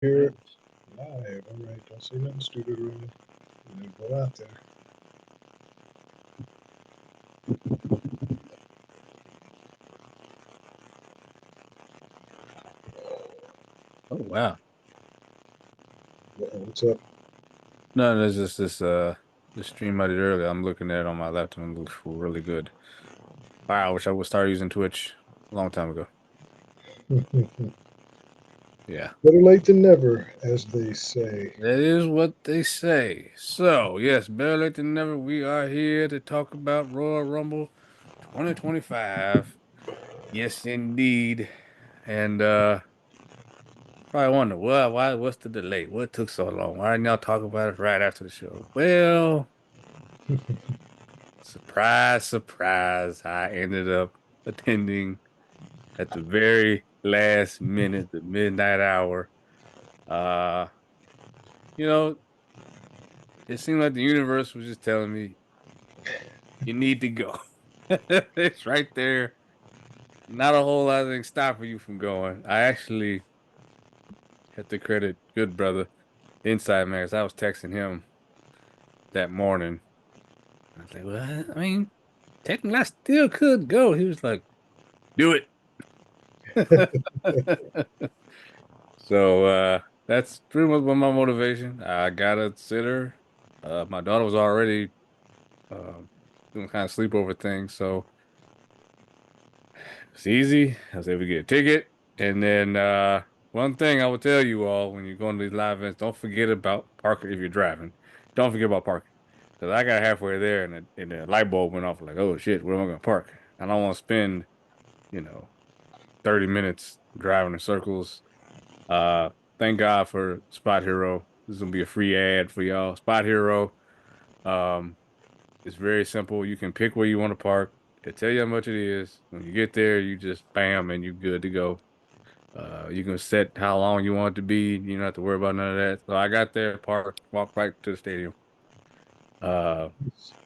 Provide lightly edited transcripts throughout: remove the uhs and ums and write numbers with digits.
Here it live. All right, don't say nothing stupid, Roman. And then go out there. Oh wow. What's up? No, there's just this stream I did earlier. I'm looking at it on my laptop and it looks really good. Wow, I wish I would start using Twitch a long time ago. Yeah. Better late than never, as they say. That is what they say. So, yes, better late than never. We are here to talk about Royal Rumble 2025. Yes, indeed. And probably wonder, well, what's the delay? What took so long? Why didn't y'all talk about it right after the show? Well, surprise, surprise. I ended up attending at the very last minute, the midnight hour. Uh, you know, it seemed like the universe was just telling me, you need to go. It's right there. Not a whole lot of things stopping you from going. I actually have to credit good brother Inside Man, 'cause I was texting him that morning. I was like, well, I mean, technically I still could go. He was like, do it. So that's pretty much what my motivation. I got a sitter. My daughter was already uh, doing kind of sleepover thing, so it's easy. I was able to get a ticket. And then one thing I will tell you all when you're going to these live events, don't forget about parking if you're driving. Don't forget about parking. Because I got halfway there and the light bulb went off like, oh shit, where am I going to park? I don't want to spend, you know, 30 minutes driving in circles. Uh, Thank God for Spot Hero. This is gonna be a free ad for y'all. Spot Hero. Um, it's very simple. You can pick where you want to park. They tell you how much it is. When you get there, you just bam and you good to go. You can set how long you want it to be. You don't have to worry about none of that. So I got there, parked, walked right to the stadium. Uh,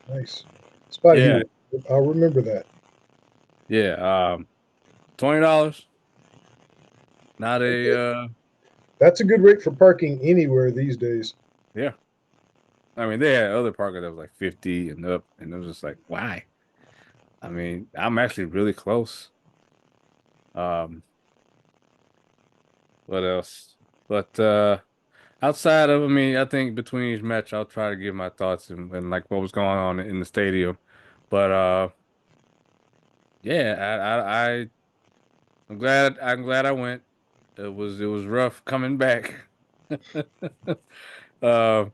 Nice. Spot yeah, Hero. I'll remember that. yeah. $20. Not a That's a good rate for parking anywhere these days. yeah. I mean, they had other parkers that was like 50 and up, and it was just like, why? I mean, I'm actually really close. Um, what else? But outside of, I mean, I think between each match, I'll try to give my thoughts and like what was going on in the stadium. But yeah, I'm glad I went. It was rough coming back. Uh,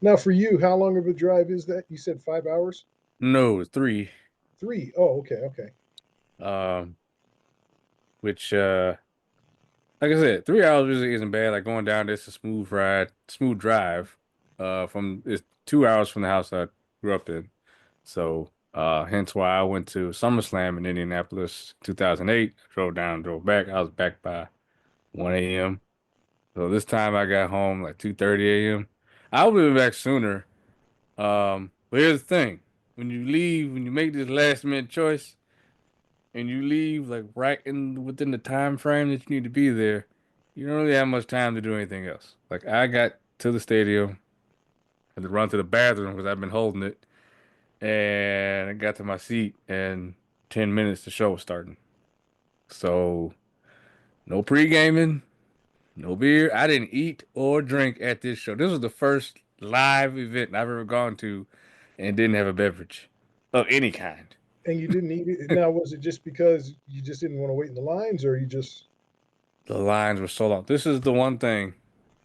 Now, for you, how long of a drive is that? You said 5 hours? no, three. Three. Oh, okay, okay. Um, which like I said, 3 hours usually isn't bad. Like going down this a smooth ride, smooth drive. From it's 2 hours from the house I grew up in. So hence why I went to SummerSlam in Indianapolis 2008. Drove down, drove back. I was back by 1 a.m. So this time I got home like 2:30 a.m. I would have been back sooner. But here's the thing. When you leave, when you make this last minute choice and you leave like right in within the time frame that you need to be there, you don't really have much time to do anything else. Like I got to the stadium, had to run to the bathroom because I've been holding it, and I got to my seat, and 10 minutes the show was starting. So no pre-gaming, no beer. I didn't eat or drink at this show. This was the first live event I've ever gone to and didn't have a beverage of any kind. And you didn't eat it. Now, was it just because you just didn't want to wait in the lines, or you just The lines were so long. This is the one thing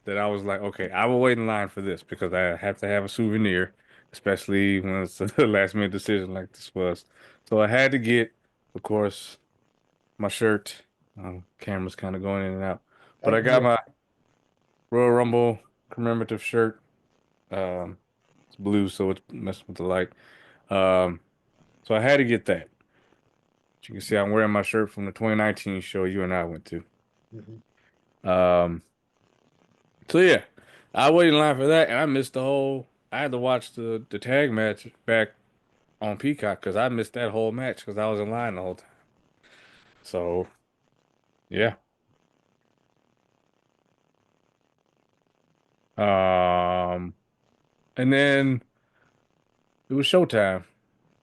that I was like, okay, I will wait in line for this because I have to have a souvenir, especially when it's a last minute decision like this was. So I had to get, of course, my shirt. Camera's kind of going in and out, but I got yeah? my Royal Rumble commemorative shirt. It's blue, so it's messing with the light. Um, so I had to get that. As you can see, I'm wearing my shirt from the 2019 show you and I went to. Mhm. Um, so yeah, I waited in line for that, and I missed the whole. I had to watch the tag match back on Peacock because I missed that whole match because I was in line the whole time. So yeah, Um, and then it was Showtime.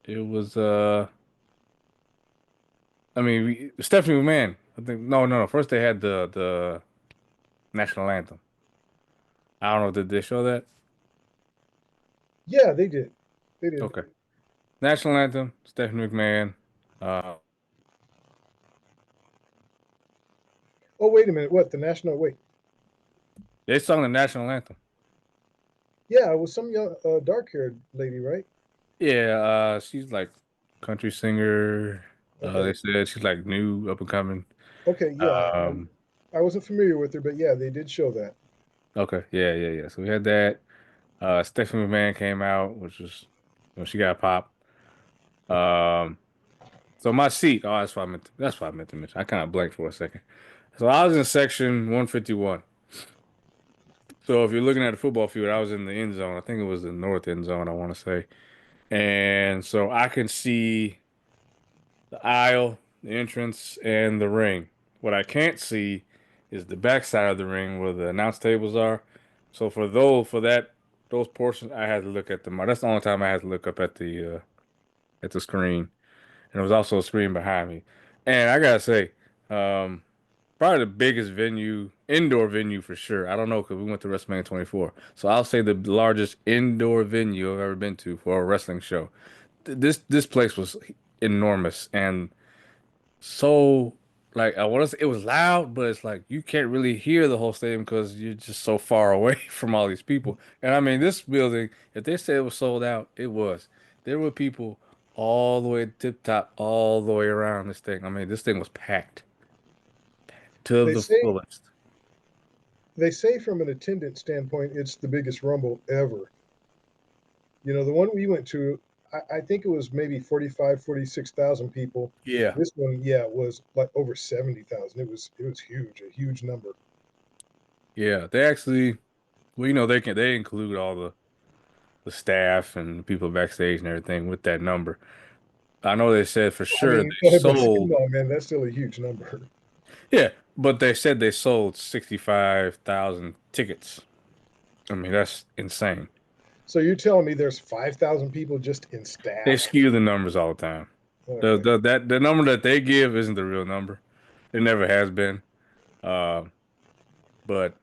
It was I mean, Stephanie McMahon. I think no. First they had the national anthem. I don't know. Did they show that? Yeah, they did. They did. Okay. National anthem. Stephanie McMahon. Uh, Oh, wait a minute. What? The national? Wait. they sung the national anthem. Yeah, it was some young, dark-haired lady, right? Yeah. She's like country singer. They Okay. said she's like new, up and coming. Okay. Yeah. Um. I wasn't familiar with her, but yeah, they did show that. Okay. Yeah. So we had that. Stephanie McMahon came out, which was she got popped. Um. So my seat. Oh, that's what I meant to mention. I kind of blanked for a second. So I was in section 151. So if you're looking at the football field, I was in the end zone. I think it was the north end zone, I want to say. And so I can see the aisle, the entrance, and the ring. What I can't see is the backside of the ring where the announce tables are. So those portions, I had to look at them. That's the only time I had to look up at the screen. And there was also a screen behind me. And I gotta say, um, probably the biggest venue, indoor venue for sure. I don't know because we went to WrestleMania 24. So I'll say the largest indoor venue I've ever been to for a wrestling show. This place was enormous and so like I want to say it was loud, but it's like you can't really hear the whole stadium because you're just so far away from all these people. And I mean, this building, if they said it was sold out, it was. There were people all the way tip top, all the way around this thing. I mean, this thing was packed to They the say fullest. they say from an attendance standpoint, it's the biggest Rumble ever. You know, the one we went to, I think it was maybe 45, 46,000 people. Yeah. This one, yeah, was like over 70,000. It was huge, a huge number. Yeah, they actually, well, they include all the staff and the people backstage and everything with that number. I know they said for I sure mean, they but come sold, on, man, that's still a huge number. yeah, but they said they sold 65,000 tickets. I mean, that's insane. So you're telling me there's 5,000 people just in They staff? skew the numbers all the time. Okay. The number that they give isn't the real number. It never has been. Uh, but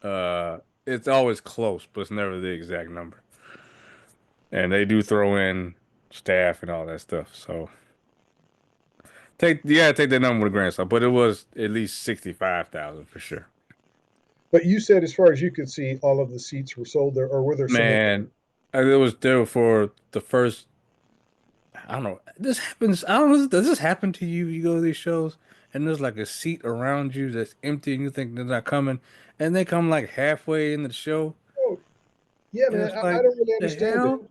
uh, it's always close, but it's never the exact number. And they do throw in staff and all that stuff. So take that number with a grain of salt, but it was at least 65,000 for sure. But you said, as far as you could see, all of the seats were sold there, or were there some empty? Man, it was there for the first. I don't know. This happens. I don't know. Does this happen to you? You go to these shows and there's like a seat around you that's empty and you think they're not coming, and they come like halfway in the show, Oh, yeah, and man, it's I like, don't really the understand it. hell?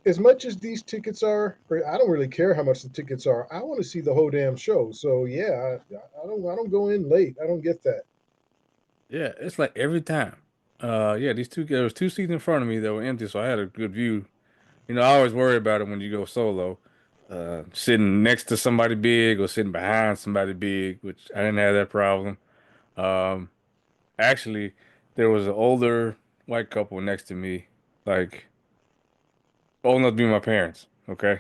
As much as these tickets are, or I don't really care how much the tickets are. I want to see the whole damn show. So yeah, I don't go in late. I don't get that. Yeah, it's like every time. Yeah, there was two seats in front of me that were empty, so I had a good view. I always worry about it when you go solo, sitting next to somebody big or sitting behind somebody big, which I didn't have that problem. Um, Actually, there was an older white couple next to me, like old enough to be my parents. Okay.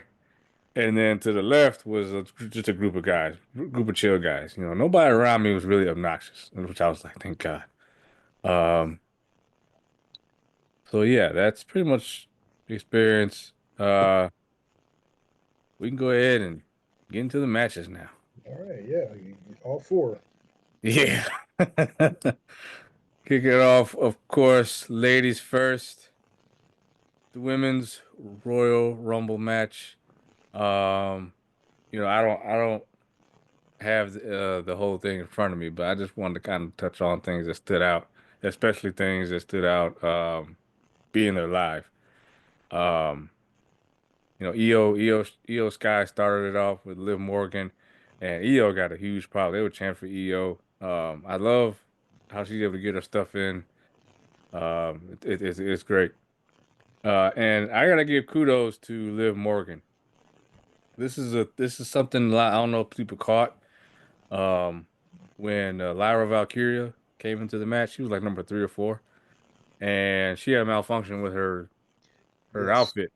And then to the left was just a group of guys, group of chill guys. Nobody around me was really obnoxious, which I was like, thank God. Um, so yeah, that's pretty much the experience. Uh, we can go ahead and get into the matches now. All right, yeah, all four. Yeah. Kick it off, of course, ladies first. The women's Royal Rumble match. Um, I don't have the whole thing in front of me, but I just wanted to kind of touch on things that stood out, especially things that stood out being there live. Um, Io Sky started it off with Liv Morgan, and Io got a huge pop. They were chanting for Io. I love how she's able to get her stuff in. It's great. And I gotta give kudos to Liv Morgan. This is something I don't know if people caught. Um, when Lyra Valkyria came into the match. She was like number 3 or 4, and she had a malfunction with her Yes. outfit.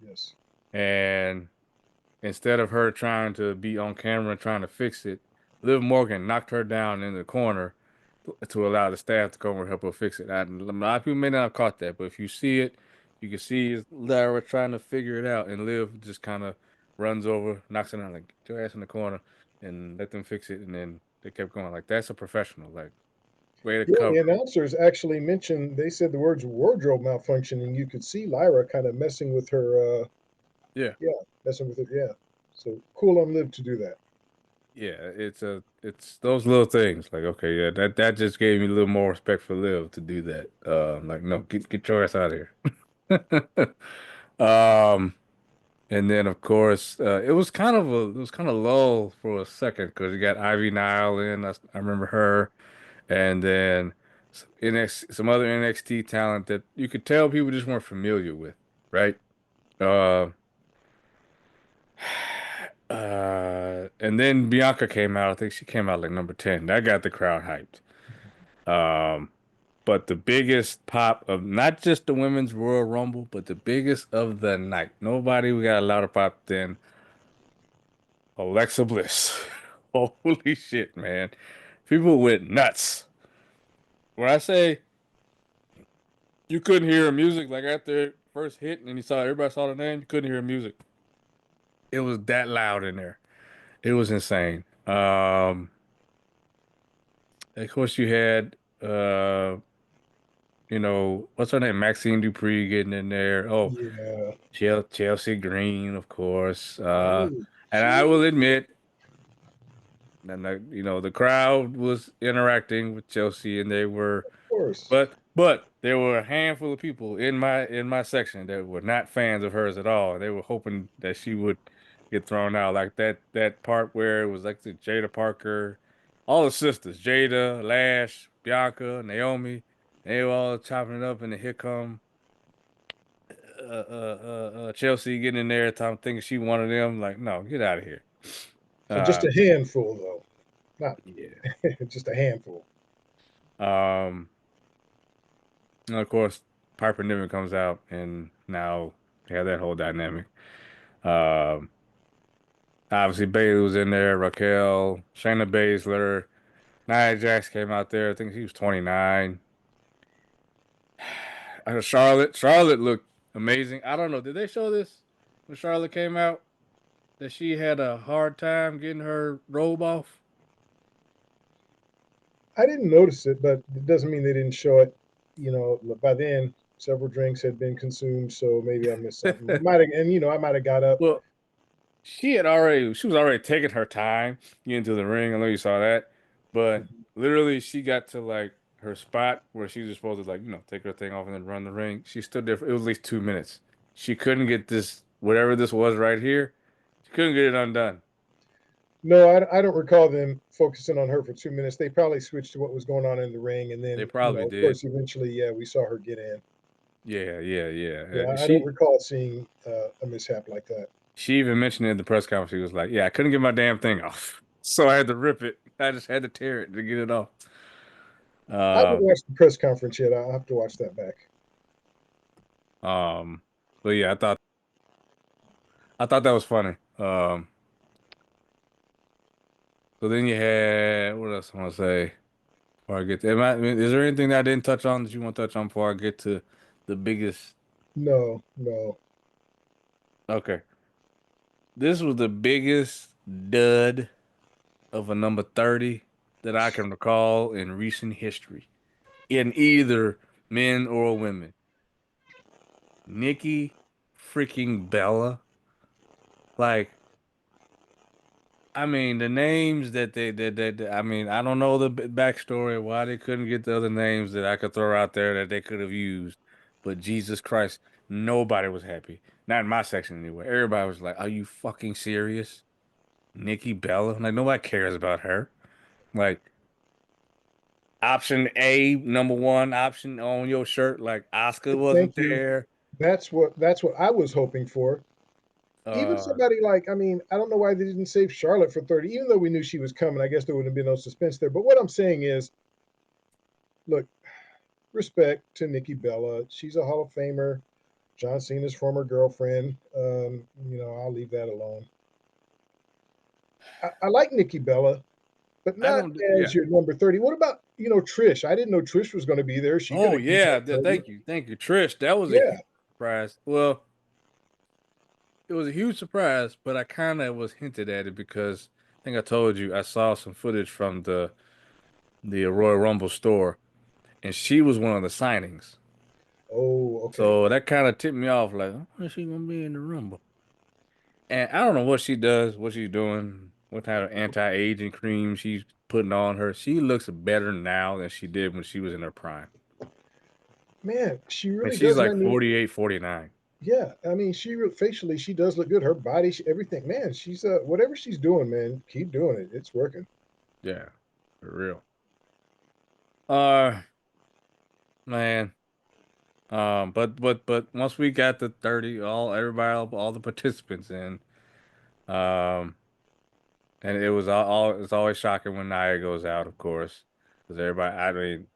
Yes. And instead of her trying to be on camera and trying to fix it, Liv Morgan knocked her down in the corner to allow the staff to come over and help her fix it. A lot of people may not have caught that, but if you see it, you can see Lara trying to figure it out, and Liv just kind of runs over, knocks it out, like, get your ass in the corner, and let them fix it. And then they kept going. Like, that's a professional. Like, way to Yeah, cover. the announcers actually mentioned, they said the words wardrobe malfunction, and you could see Lyra kind of messing with her. Yeah. Yeah, messing with it. Yeah. So cool on Liv to do that. Yeah, it's those little things. Like, okay, yeah, that just gave me a little more respect for Liv to do that. Like, no, get your ass out of here. Um, and then of course, it was kind of lull for a second because you got Ivy Nile in. I remember her, and then some other NXT talent that you could tell people just weren't familiar with, right? Uh, and then Bianca came out. I think she came out like number 10. That got the crowd hyped. Um, but the biggest pop of not just the women's Royal Rumble, but the biggest of the night. Nobody we got a louder pop than Alexa Bliss. Holy shit, man. People went nuts. When I say you couldn't hear her music, like after it first hit and everybody saw the name, you couldn't hear her music. It was that loud in there. It was insane. Of course you had what's her name? Maxine Dupree getting in there. Oh, Yeah. Chelsea Green, of course. Oh, And I she. will admit, and the crowd was interacting with Chelsea, and they were, Of course. but there were a handful of people in my section that were not fans of hers at all. They were hoping that she would get thrown out, like that part where it was like the Jada Parker, all the sisters, Jada, Lash, Bianca, Naomi, they were all chopping it up, and then here come Chelsea getting in there, time thinking she one of them. Like, no, get out of here. And just Uh, a handful, though. Not yeah. just a handful. Um, and of course, Piper Niven comes out, and now they have that whole dynamic. Um, Obviously Bailey was in there, Raquel, Shayna Baszler, Nia Jax came out there. I think she was 29. Charlotte looked amazing. I don't know. Did they show this when Charlotte came out that she had a hard time getting her robe off? I didn't notice it, but it doesn't mean they didn't show it. By then, several drinks had been consumed, so maybe I missed something. I might have, and I might have got up. Well, she was already taking her time getting to the ring. I know you saw that, but literally she got to like her spot where she was supposed to like take her thing off and then run the ring. She stood there for it was at least 2 minutes. She couldn't get this whatever this was right here. She couldn't get it undone. No, I don't recall them focusing on her for 2 minutes. They probably switched to what was going on in the ring, and They then probably of did. course, eventually, yeah, we saw her get in. Yeah, yeah, yeah. Yeah, I don't recall seeing a mishap like that. She even mentioned it in the press conference. She was like, "Yeah, I couldn't get my damn thing off, so I had to rip it. I just had to tear it to get it off." I haven't Uh, watched the press conference yet. I'll have to watch that back. um, but yeah, I thought that was funny. So then you had what else I want to say before I get to, is there anything that I didn't touch on that you want to touch on before I get to the biggest? No, no. Okay, this was the biggest dud of a number 30 that I can recall in recent history in either men or women. Nikki freaking Bella. Like, I mean, the names I mean, I don't know the backstory of why they couldn't get the other names that I could throw out there that they could have used, but Jesus Christ, nobody was happy. Not in my section anyway. Everybody was like, "Are you fucking serious?" Nikki Bella, like nobody cares about her. Like option A, number one option on your shirt, like Oscar wasn't Thank you. there. That's what I was hoping for. Even Uh, somebody like, I mean, I don't know why they didn't save Charlotte for 30, even though we knew she was coming. I guess there would have been no suspense there. But what I'm saying is, Look, respect to Nikki Bella. She's a Hall of Famer. John Cena's former girlfriend. I'll leave that alone. I like Nikki Bella, but I not don't. Yeah. as your number 30. What about, Trish? I didn't know Trish was going to be there. She going Oh to keep yeah. that 30. Thank you, Trish. That was a Yeah. huge surprise. Well, it was a huge surprise, but I kind of was hinted at it because I think I told you I saw some footage from the Royal Rumble store, and she was one of the signings. Oh, okay. So that kind of tipped me off, like, oh, is she gonna be in the Rumble? And I don't know what she does, what she's doing, what kind of anti-aging cream she's putting on her. She looks better now than she did when she was in her prime. Man, she And really she's does. And I like mean, 48, 49. yeah, I mean, facially, she does look good. Her body, everything. Man, she's whatever she's doing, man, keep doing it. It's working. Yeah, for real. Uh, man. But once we got the 30, all the participants in, um, and it was it's always shocking when Nia goes out, of course, because everybody, I mean,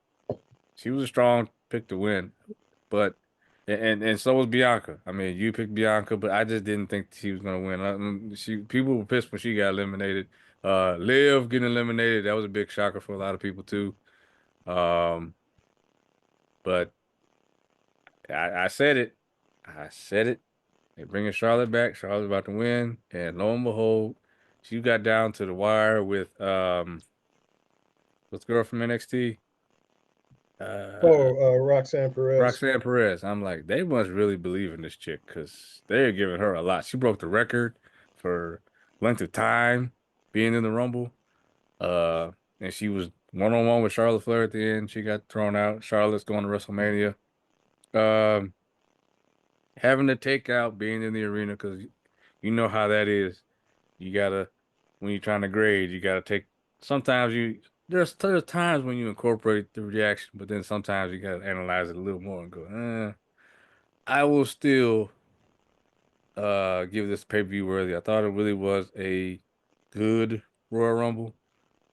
she was a strong pick to win, but and so was Bianca. I mean, you picked Bianca, but I just didn't think she was gonna win. People were pissed when she got eliminated. Liv getting eliminated, that was a big shocker for a lot of people too. Um, but I said it. I said it. They bringing Charlotte back. Charlotte's about to win, and lo and behold, she got down to the wire with the girl from NXT, uh, Oh, Roxanne Perez. Roxanne Perez. I'm like, they must really believe in this chick because they're giving her a lot. She broke the record for length of time being in the Rumble. Uh, and she was one on one with Charlotte Flair at the end. She got thrown out. Charlotte's going to WrestleMania. Um, Having to take out being in the arena because you know how that is. You gotta when you're trying to grade, you gotta take. Sometimes there's times when you incorporate the reaction, but then sometimes you gotta analyze it a little more and go, I will still give this pay-per-view worthy. I thought it really was a good Royal Rumble,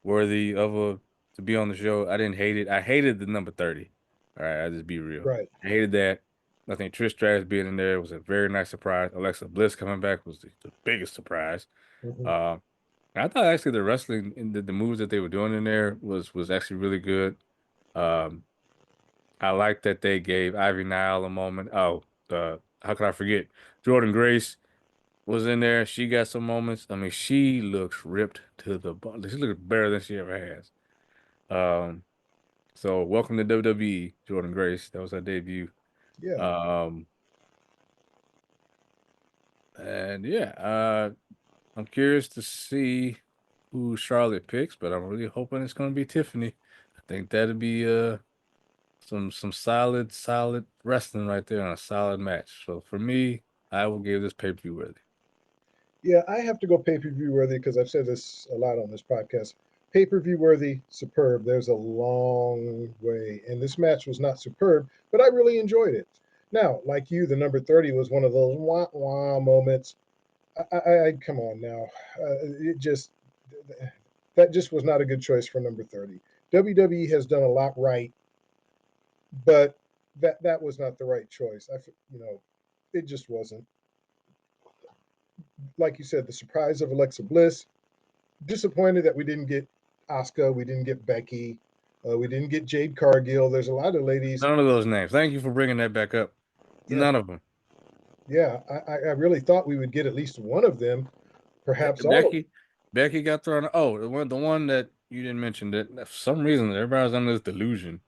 worthy of a to be on the show. I didn't hate it. I hated the number 30. All right, I'll just be real. Right. I hated that. I think Trish Stratus being in there was a very nice surprise. Alexa Bliss coming back was the biggest surprise. Hmm. Uh, I thought actually the wrestling in the moves that they were doing in there was actually really good. Um, I like that they gave Ivy Nile a moment. Oh, how could I forget? Jordan Grace was in there. She got some moments. I mean, she looks ripped to the bone. She looks better than she ever has. Um, so welcome to WWE, Jordan Grace. That was her debut. Yeah. Um, and yeah, I'm curious to see who Charlotte picks, but I'm really hoping it's going to be Tiffany. I think that'd be some solid wrestling right there and a solid match. So for me, I will give this pay-per-view worthy. Yeah, I have to go pay per view worthy because I've said this a lot on this podcast. Pay per view worthy, superb. There's a long way. And this match was not superb, but I really enjoyed it. Now, like you, the number 30 was one of those wah wah moments. I come on now. It just, that just was not a good choice for number 30. WWE has done a lot right, but that was not the right choice. It just wasn't. Like you said, the surprise of Alexa Bliss. Disappointed that we didn't get Asuka, we didn't get Becky, we didn't get Jade Cargill. There's a lot of ladies. None of those names. Thank you for bringing that back up. Yeah, None of them. yeah. I really thought we would get at least one of them, perhaps all of them. Becky got thrown. Oh, the one that you didn't mention that for some reason everybody's under this delusion.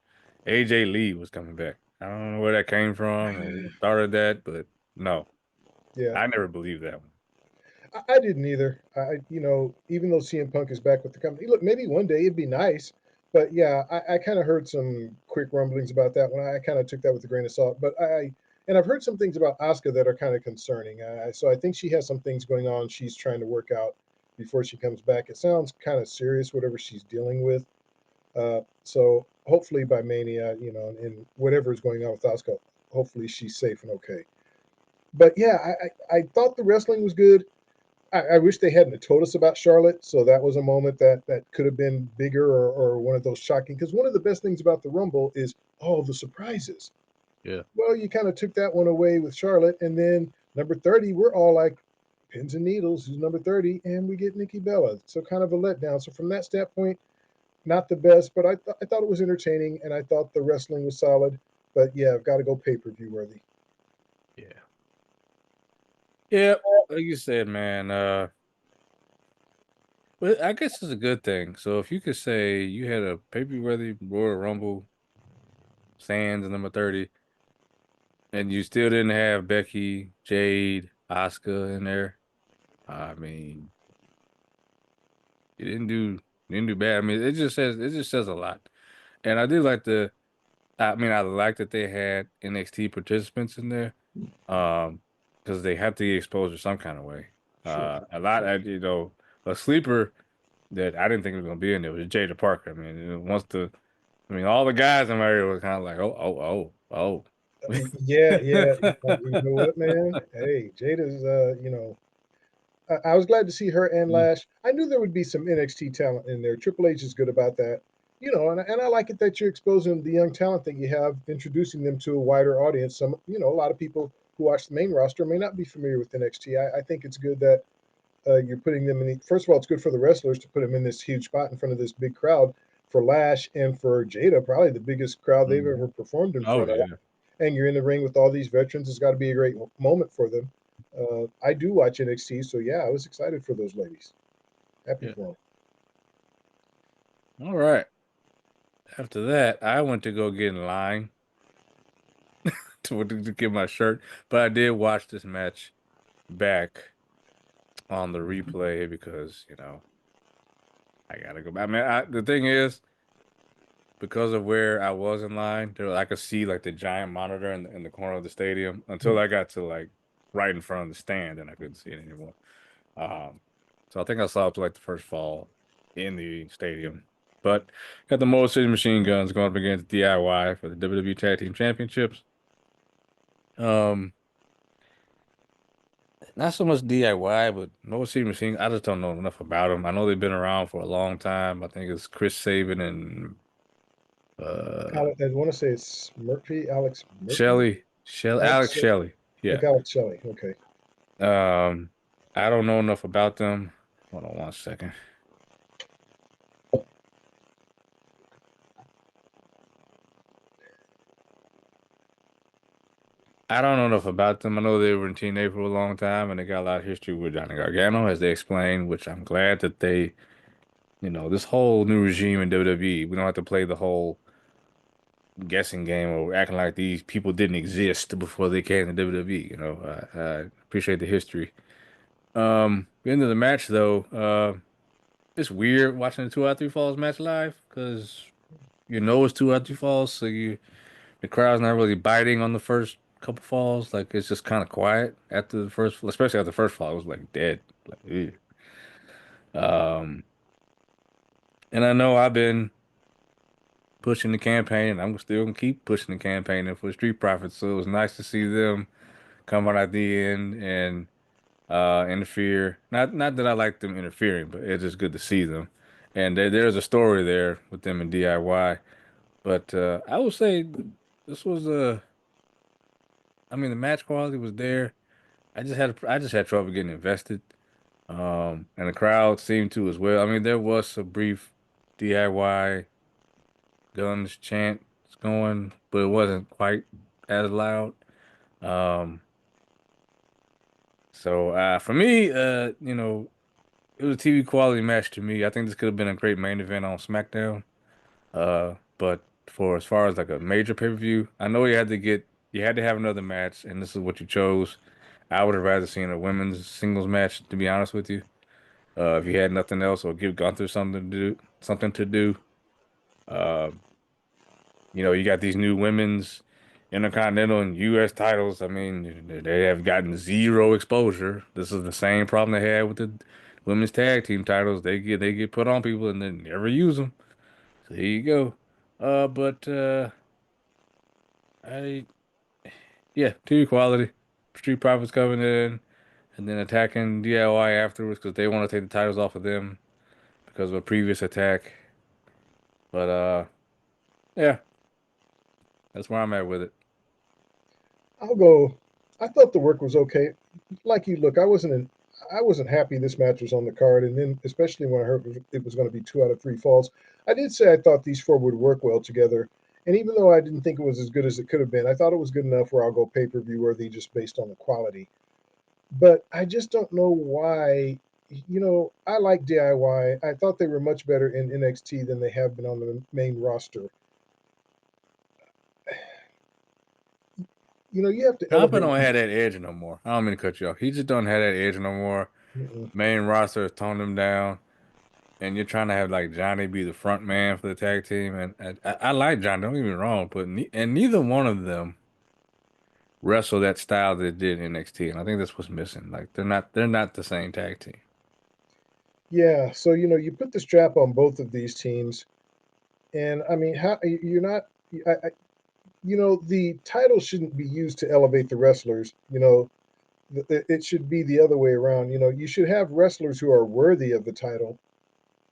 AJ Lee was coming back. I don't know where that came from or who started that, but no, Yeah, I never believed that one. I didn't either. Even though CM Punk is back with the company, look, maybe one day it'd be nice. But yeah, I kind of heard some quick rumblings about that one. I kind of took that with a grain of salt. And I've heard some things about Asuka that are kind of concerning. So I think she has some things going on she's trying to work out before she comes back. It sounds kind of serious, whatever she's dealing with. So hopefully by Mania, and whatever is going on with Asuka, hopefully she's safe and okay. But yeah, I thought the wrestling was good. I wish they hadn't told us about Charlotte. So that was a moment that could have been bigger, or one of those shocking. Because one of the best things about the Rumble is all the surprises. Yeah. Well, you kind of took that one away with Charlotte, and then number 30, we're all like pins and needles. Who's number 30? And we get Nikki Bella. So kind of a letdown. So from that standpoint, not the best, but I thought it was entertaining, and I thought the wrestling was solid. But yeah, I've got to go pay per view worthy. Yeah. Yeah. Like you said, man. But I guess it's a good thing. So if you could say you had a pay-per-view worthy Royal Rumble, Sands number 30, and you still didn't have Becky, Jade, Asuka in there, I mean, you didn't do bad. I mean, it just says a lot. And I do like I like that they had NXT participants in there. Because they have to get exposure some kind of way. Sure. A lot, a sleeper that I didn't think was gonna be in there was Jada Parker. I mean, all the guys in my area were kind of like, oh. Yeah, yeah. You know what, man? Hey, Jada's, I was glad to see her and Lash. I knew there would be some NXT talent in there. Triple H is good about that. And I like it that you're exposing the young talent that you have, introducing them to a wider audience. A lot of people who watch the main roster may not be familiar with NXT. I think it's good that you're putting them in. First of all, it's good for the wrestlers to put them in this huge spot in front of this big crowd. For Lash and for Jada, probably the biggest crowd they've Mhm. ever performed in Oh front of, yeah. and you're in the ring with all these veterans. It's got to be a great moment for them. I do watch NXT, so yeah, I was excited for those ladies. Happy Yeah. for them. All right. After that, I went to go get in line to get my shirt, but I did watch this match back on the replay because, I gotta go back. The thing is, because of where I was in line, I could see like the giant monitor in the corner of the stadium until I got to like right in front of the stand and I couldn't see it anymore. Um, so I think I saw up to like the first fall in the stadium. But got the Motor City Machine Guns going up against DIY for the WWE Tag Team Championships. Um, Not so much DIY, but Motor City Machine. I just don't know enough about them. I know they've been around for a long time. I think it's Chris Sabin and I want to say it's Murphy, Alex Murphy, Alex Alex, Shelley. Yeah. like Alex Shelley. Okay. Um, I don't know enough about them. Hold on one second. I don't know enough about them. I know they were in TNA for a long time and they got a lot of history with Johnny Gargano, as they explained, which I'm glad that this whole new regime in WWE, we don't have to play the whole guessing game or acting like these people didn't exist before they came to WWE. I appreciate the history. The end of the match though, it's weird watching the 2 out of 3 falls match live because it's 2 out of 3 falls, so the crowd's not really biting on the first couple falls. Like it's just kind of quiet after the first, especially after the first fall. It was like dead. Like, ew. Um, and I know I've been pushing the campaign, and I'm still gonna keep pushing the campaign for Street Profits. So it was nice to see them come out at the end and interfere. Not that I like them interfering, but it's just good to see them. And there's a story there with them and DIY. But I would say this was I mean, the match quality was there. I just had trouble getting invested. And the crowd seemed to as well. I mean, there was a brief DIY guns chant going, but it wasn't quite as loud. Um, so for me, it was a TV quality match to me. I think this could have been a great main event on SmackDown. But for as far as like a major pay-per-view, I know you had to have another match, and this is what you chose. I would have rather seen a women's singles match, to be honest with you. If you had nothing else, or give Gunther something to do. Uh, you got these new women's Intercontinental and U.S. titles. I mean, they have gotten zero exposure. This is the same problem they had with the women's tag team titles. They get put on people and then never use them. So here you go. But I Yeah, TV quality. Street Profits coming in. and then attacking DIY afterwards because they want to take the titles off of them because of a previous attack. But yeah, that's where I'm at with it. I'll go. I thought the work was okay. Like you, look, I wasn't happy this match was on the card, and then especially when I heard it was going to be 2 out of 3 falls. I did say I thought these four would work well together, and even though I didn't think it was as good as it could have been, I thought it was good enough where I'll go pay per view worthy just based on the quality. But I just don't know why. I like DIY. I thought they were much better in NXT than they have been on the main roster. You have to Ciampa elevate don't these. have that edge no more. I don't mean to cut you off. He just don't have that edge no more. Mm-mm. Main roster has toned him down, and you're trying to have like Johnny be the front man for the tag team. And I like Johnny. Don't get me wrong, but neither one of them wrestle that style they did in NXT, and I think that's what's missing. Like they're not the same tag team. Yeah, so you put the strap on both of these teams, and I mean, how you're not, the title shouldn't be used to elevate the wrestlers. It should be the other way around. You should have wrestlers who are worthy of the title,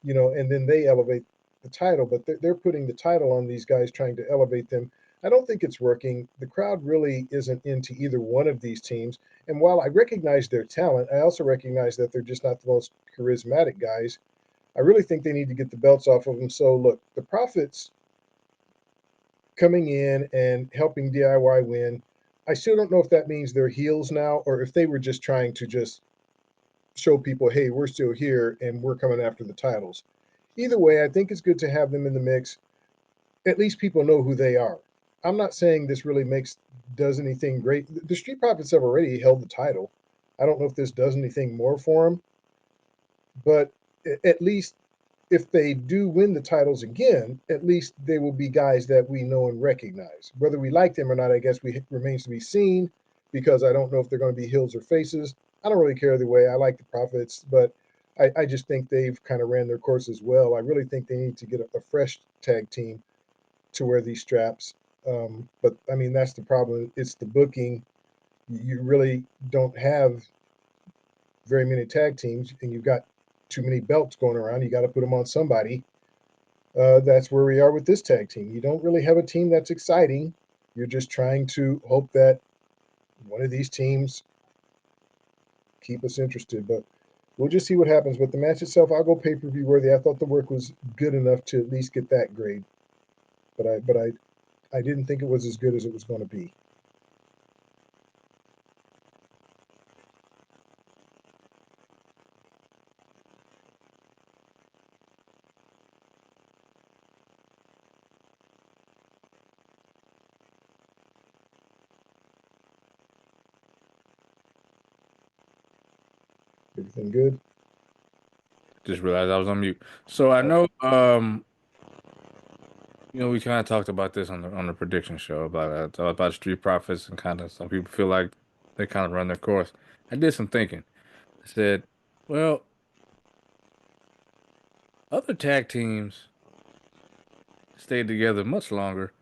and then they elevate the title. But they're putting the title on these guys, trying to elevate them. I don't think it's working. The crowd really isn't into either one of these teams. And while I recognize their talent, I also recognize that they're just not the most charismatic guys. I really think they need to get the belts off of them. So look, the Profits coming in and helping DIY win. I still don't know if that means they're heels now or if they were just trying to just show people, hey, we're still here and we're coming after the titles. Either way, I think it's good to have them in the mix. At least people know who they are. I'm not saying this really does anything great. The Street Profits have already held the title. I don't know if this does anything more for them, but at least if they do win the titles again, at least they will be guys that we know and recognize. Whether we like them or not, I guess remains to be seen because I don't know if they're going to be heels or faces. I don't really care either way. I like the Profits, but I just think they've kind of ran their course as well. I really think they need to get a fresh tag team to wear these straps. But I mean, that's the problem. It's the booking. You really don't have very many tag teams, and you've got too many belts going around. You got to put them on somebody. That's where we are with this tag team. You don't really have a team that's exciting. You're just trying to hope that one of these teams keep us interested. But we'll just see what happens. But the match itself, I'll go pay per view worthy. I thought the work was good enough to at least get that grade. But I didn't think it was as good as it was going to be. Everything good? Just realized I was on mute. So I know, we kind of talked about this on the prediction show about Street Profits and kind of some people feel like they kind of run their course. I did some thinking. I said, well, other tag teams stayed together much longer,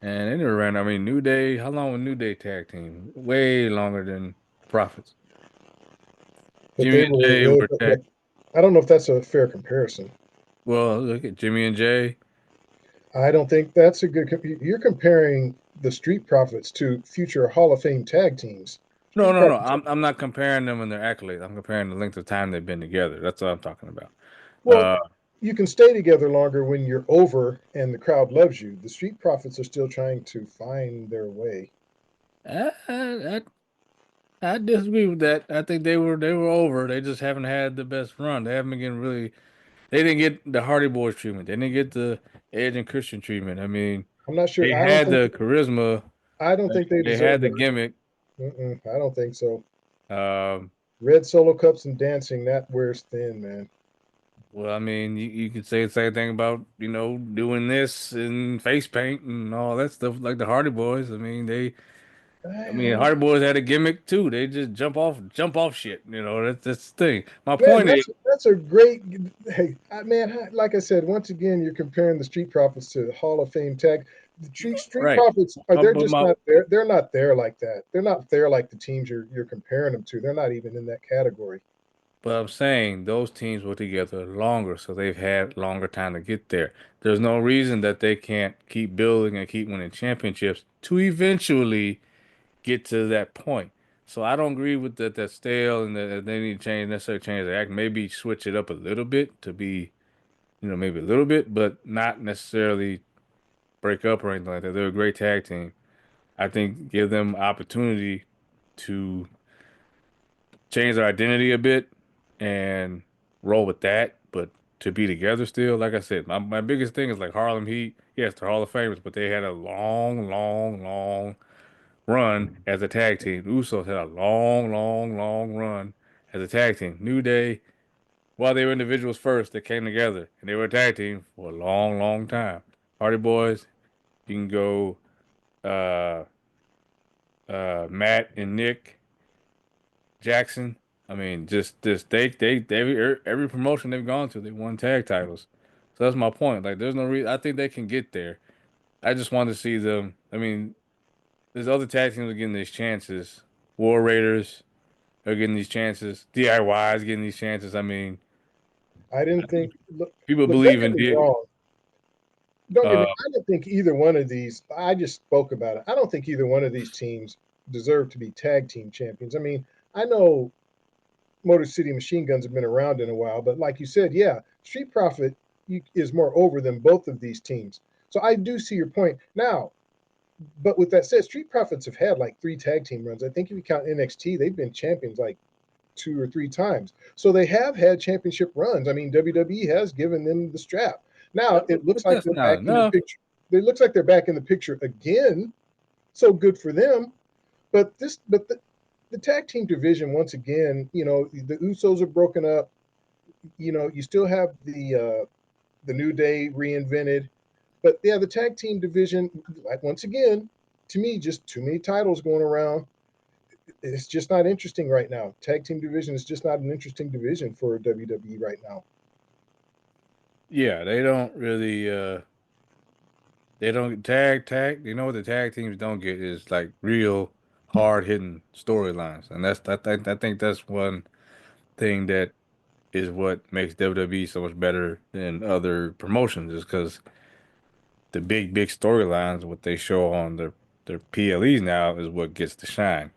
and they ran. I mean, New Day. How long was New Day tag team? Way longer than Profits. But Jimmy they and were, Jay were tag. but I don't know if that's a fair comparison. Well, look at Jimmy and Jay. I don't think that's a good. You're comparing the Street Profits to future Hall of Fame tag teams. No, Street no, no. Profits. I'm not comparing them and their accolades. I'm comparing the length of time they've been together. That's what I'm talking about. Well, Uh, you can stay together longer when you're over and the crowd loves you. The Street Profits are still trying to find their way. I, I, I disagree with that. I think they were over. They just haven't had the best run. They haven't been getting really. They didn't get the Hardy Boys treatment. They didn't get the Edge and Christian treatment. I mean, I'm not sure. they had the charisma. I don't think they They deserve had the that. gimmick. I don't think so. Um, Red solo cups and dancing that wears thin, man. well, I mean, you could say the same thing about doing this and face paint and all that stuff like the Hardy Boys. I mean, Man, Hardy Boys had a gimmick too. They just jump off shit. That's the thing. My point is, that's a great. Hey, man, like I said, once again, you're comparing the Street Profits to the Hall of Fame tag. The Street Right. Profits are they're But just my not there. They're not there like that. They're not there like the teams you're comparing them to. They're not even in that category. But I'm saying those teams were together longer, so they've had longer time to get there. There's no reason that they can't keep building and keep winning championships to eventually get to that point. So I don't agree with that stale and that they need to necessarily change their act. Maybe switch it up a little bit to be, maybe a little bit, but not necessarily break up or anything like that. They're a great tag team. I think give them opportunity to change their identity a bit and roll with that, but to be together still, like I said, my biggest thing is like Harlem Heat. Yes, they're Hall of Famers, but they had a long, long, long run as a tag team. Usos had a long, long, long run as a tag team. New Day, while they were individuals first, they came together and they were a tag team for a long, long time. Hardy Boys, you can go uh Matt and Nick Jackson. I mean, just they every promotion they've gone to, they won tag titles. So that's my point. Like, there's no reason. I think they can get there. I just want to see them. I mean, there's other tag teams are getting these chances. War Raiders are getting these chances. DIY is getting these chances. I mean, I I didn't think think. Look, people look, don't believe get in me D. wrong. Don't get me. Uh, I don't think either one of these. I just spoke about it. I don't think either one of these teams deserve to be tag team champions. I mean, I know Motor City Machine Guns have been around in a while, but like you said, yeah, Street Profit is more over than both of these teams. So I do see your point. Now, but with that said, Street Profits have had like three tag team runs. I think if you count NXT, they've been champions like two or three times. So they have had championship runs. I mean, WWE has given them the strap. Now it looks but like that's they're not back in the enough. picture. It looks like they're back in the picture again. So good for them. But the tag team division once again, the Usos are broken up. You still have the New Day reinvented. But yeah, the tag team division, like once again, to me, just too many titles going around. It's just not interesting right now. Tag team division is just not an interesting division for WWE right now. Yeah, they don't really. They don't tag. You know what the tag teams don't get is like real hard hitting storylines, and I think that's one thing that is what makes WWE so much better than other promotions is because the big storylines, what they show on their PLEs now is what gets the shine.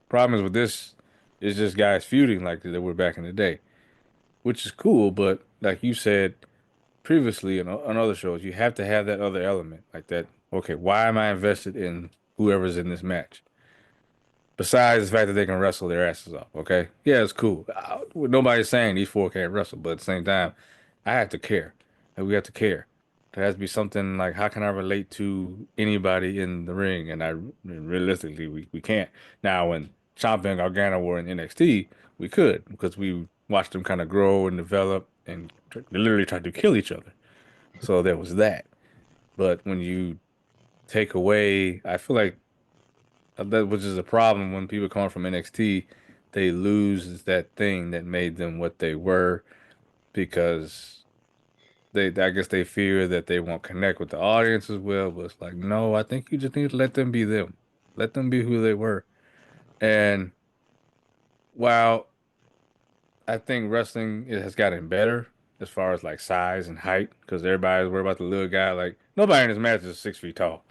Problem is with this is just guys feuding like they were back in the day, which is cool, but like you said previously on other shows, you have to have that other element like that. Okay, why am I invested in whoever's in this match? Besides the fact that they can wrestle their asses off, okay? Yeah, it's cool. Nobody's saying these four can't wrestle, but at the same time, I have to care. And we have to care. There has to be something like, how can I relate to anybody in the ring? And realistically, we can't. Now, when Ciampa and Gargano were in NXT, we could because we watched them kind of grow and develop and they literally tried to kill each other. So there was that. But when you take away, I feel like that which is a problem when people come from NXT, they lose that thing that made them what they were because I guess they fear that they won't connect with the audience as well. But it's like, no, I think you just need to let them be them. Let them be who they were. And while I think wrestling it has gotten better as far as like size and height, because everybody's worried about the little guy. Like nobody in this match is 6 feet tall.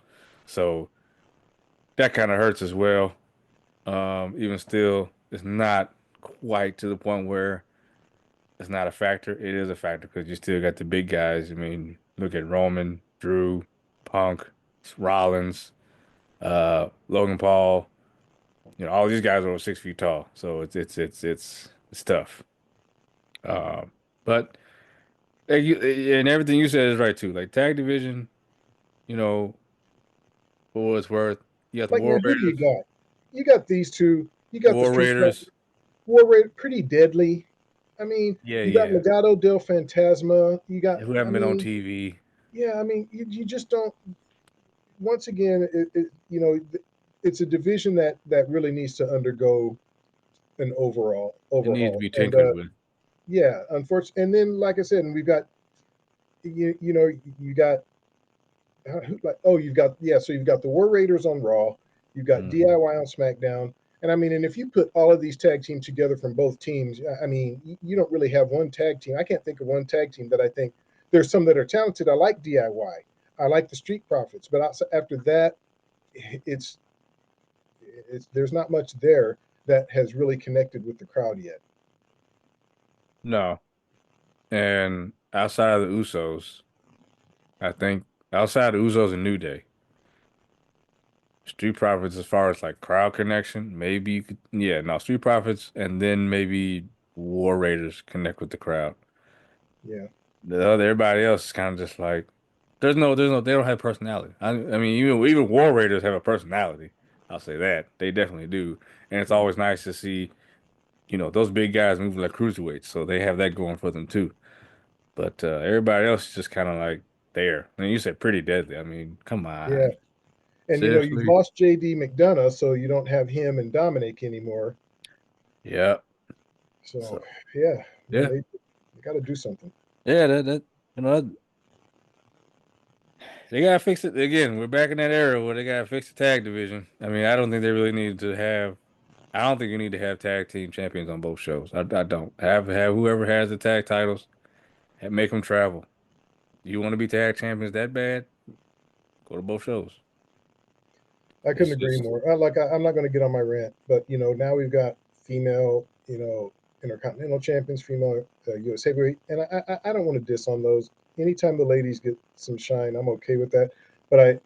So that kind of hurts as well. Even still, it's not quite to the point where it's not a factor. It is a factor because you still got the big guys. I mean, look at Roman, Drew, Punk, Rollins, Logan Paul. All these guys are over 6 feet tall, so it's tough. Um, but and everything you said is right too. Like tag division, you know, for what it's worth, you got the Like now, War who do you Raiders, got? You got these two. You got the War Street Raiders. War Raid, pretty deadly. I mean, Yeah, you got yeah. Legado del Fantasma. You got, Who I haven't been on mean, TV. yeah, I mean, you just don't. Once again, it's a division that really needs to undergo an It needs to overhaul. be And tinkered with. yeah, unfortunately, and then like I said, and we've got you know you got oh, you've got, yeah, so you've got the War Raiders on Raw, you've got Mhm. DIY on SmackDown, and I mean, and if you put all of these tag teams together from both teams, I mean, you don't really have one tag team. I can't think of one tag team that I think there's some that are talented. I like DIY, I like the Street Profits, but after that, it's it's there's not much there that has really connected with the crowd yet. No. And outside of the Usos, I think outside of Usos and New Day, Street Profits, as far as like crowd connection, maybe you could, yeah, no, Street Profits, and then maybe War Raiders connect with the crowd. Yeah, Everybody else is kind of just like, they don't have personality. I mean, even War Raiders have a personality. I'll say that they definitely do, and it's always nice to see, those big guys moving like cruiserweights, so they have that going for them too. But everybody else is just kind of like there. I mean, you said pretty deadly. I mean, come yeah, on, and you've seriously? lost JD McDonough, so you don't have him and Dominic anymore. Yeah. So So yeah, man, yeah, they got to do something. yeah. That you know they gotta fix it again. We're back in that era where they gotta fix the tag division. I mean, I don't think they really need to have. I don't think you need to have tag team champions on both shows. I don't have whoever has the tag titles and make them travel. You want to be tag champions that bad? Go to both shows. I couldn't It's agree just more. I'm not going to get on my rant, but now we've got female, intercontinental champions, female U.S. heavyweight, and I don't want to diss on those. Anytime the ladies get some shine, I'm okay with that. But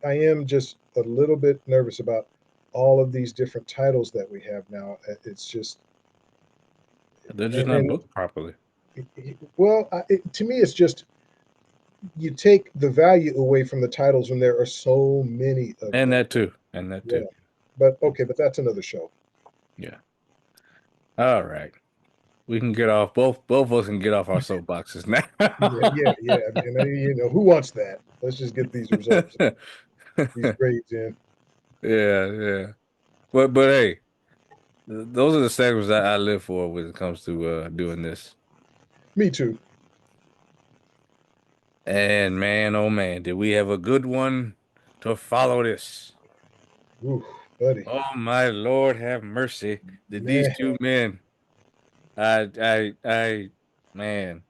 I am just a little bit nervous about all of these different titles that we have now. It's just they're just not and booked properly, well, to me, it's just you take the value away from the titles when there are so many of and them. that too, and that Yeah, too. but okay, but that's another show. Yeah. All right. We can get off both of us can get off our soapboxes now. Yeah, yeah, yeah, man. Who wants that? Let's just get these results, these grades in. Yeah, yeah. But hey, those are the segments that I live for when it comes to doing this. Me too. And man, oh man, did we have a good one to follow this? Ooh, buddy. Oh my Lord, have mercy. Did these Man, two men? I, man,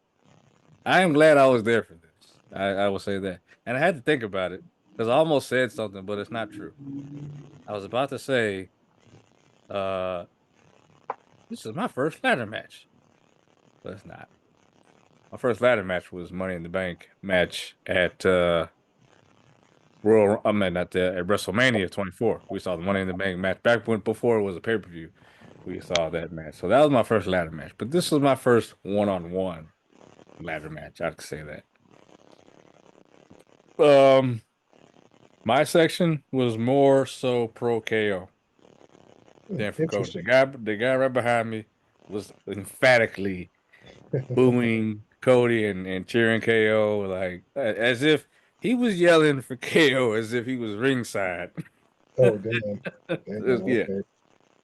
I am glad I was there for this. I will say that. And I had to think about it because I almost said something, but it's not true. I was about to say, uh, this is my first ladder match, but it's not. My first ladder match was Money in the Bank match at I mean not at WrestleMania 24. We saw the Money in the Bank match back when before it was a pay-per-view. We saw that match. So that was my first ladder match. But this was my first one-on-one ladder match. I could say that. Um, my section was more so pro KO than for Cody. interesting. The guy right behind me was emphatically booing Cody and cheering KO like as if he was yelling for KO as if he was ringside. Oh, damn. Damn, Yeah, okay.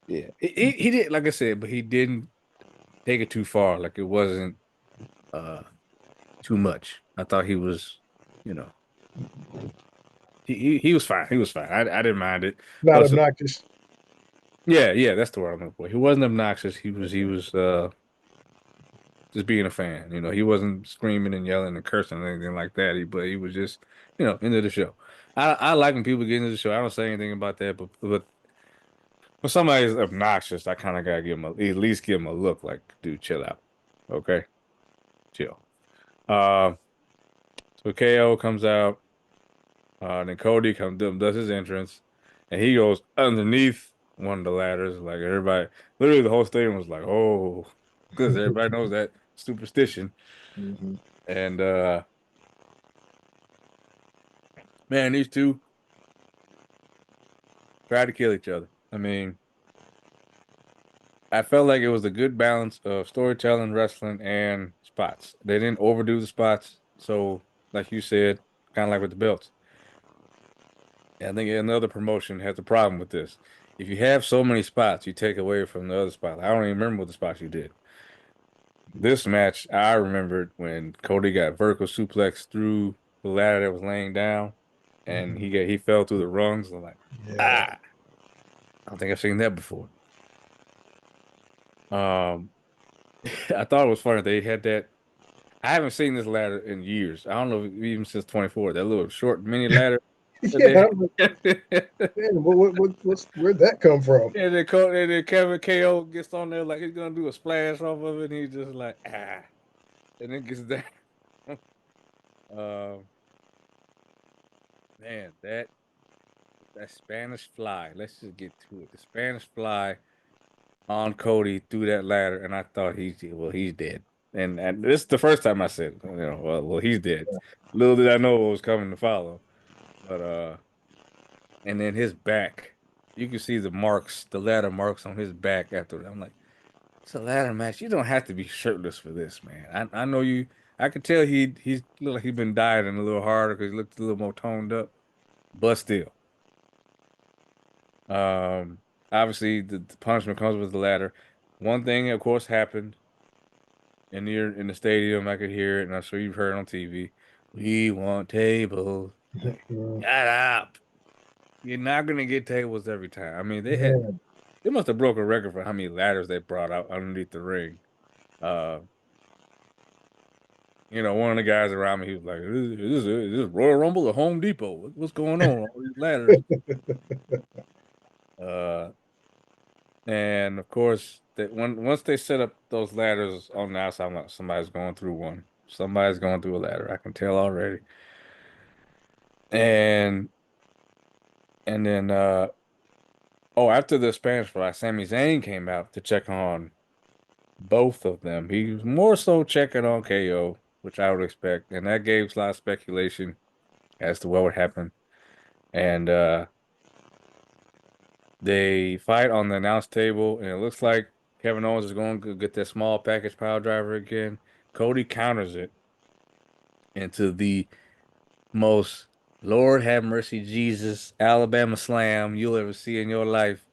yeah. He did like I said, but he didn't take it too far. Like it wasn't uh too much. I thought he was, you know, he was fine. He was fine. I didn't mind it. Not Plus, obnoxious. yeah, yeah, that's the word I'm looking for. He wasn't obnoxious. He was just being a fan. He wasn't screaming and yelling and cursing or anything like that. But he was just, into the show. I like when people get into the show. I don't say anything about that, but when somebody's obnoxious, I kind of gotta at least give him a look like, dude, chill out. Okay, chill. Uh, so KO comes out. Then Cody comes does his entrance, and he goes underneath one of the ladders. Like everybody, literally the whole stadium was like, "Oh," because everybody knows that superstition. Hmm. And man, these two tried to kill each other. I mean, I felt like it was a good balance of storytelling, wrestling, and spots. They didn't overdo the spots. So, like you said, kind of like with the belts. And I think another promotion has a problem with this. If you have so many spots, you take away from the other spots. I don't even remember what the spots you did. This match, I remembered when Cody got vertical suplex through the ladder that was laying down. and Mhm. he fell through the rungs. I'm like, Yeah. ah, I don't think I've seen that before. Um, I thought it was funny they had that. I haven't seen this ladder in years. I don't know even since 24. That little short mini ladder that Yeah. they I'm like, had. man, where'd that come from? And then Kevin KO gets on there like he's gonna do a splash off of it, and he's just like and then gets down. Um, man, that Spanish fly. Let's just get to it. The Spanish fly on Cody through that ladder, and I thought he's dead. And this is the first time I said, well, he's dead. Little did I know what was coming to follow. But and then his back, you can see the marks, the ladder marks on his back after that. I'm like, it's a ladder match. You don't have to be shirtless for this, man. I know you. I could tell he's looked like he's been dieting a little harder because he looked a little more toned up, but still. Um, Obviously the punishment comes with the ladder. One thing, of course, happened in the stadium. I could hear it, and I'm sure you've heard it on TV. We want tables. Like, Mhm. shut up. You're not gonna get tables every time. I mean, Man, they must have broke a record for how many ladders they brought out underneath the ring. Uh, one of the guys around me, he was like, is this Royal Rumble or Home Depot? What's going on? All these ladders. Uh, and of course, once they set up those ladders on the outside, I'm like, somebody's going through one. Somebody's going through a ladder. I can tell already. And and then after the Spanish Fly, Sami Zayn came out to check on both of them. He was more so checking on KO, which I would expect, and that gave a lot of speculation as to what would happen. And they fight on the announce table, and it looks like Kevin Owens is going to get that small package pile driver again. Cody counters it into the most Lord have mercy Jesus Alabama slam you'll ever see in your life.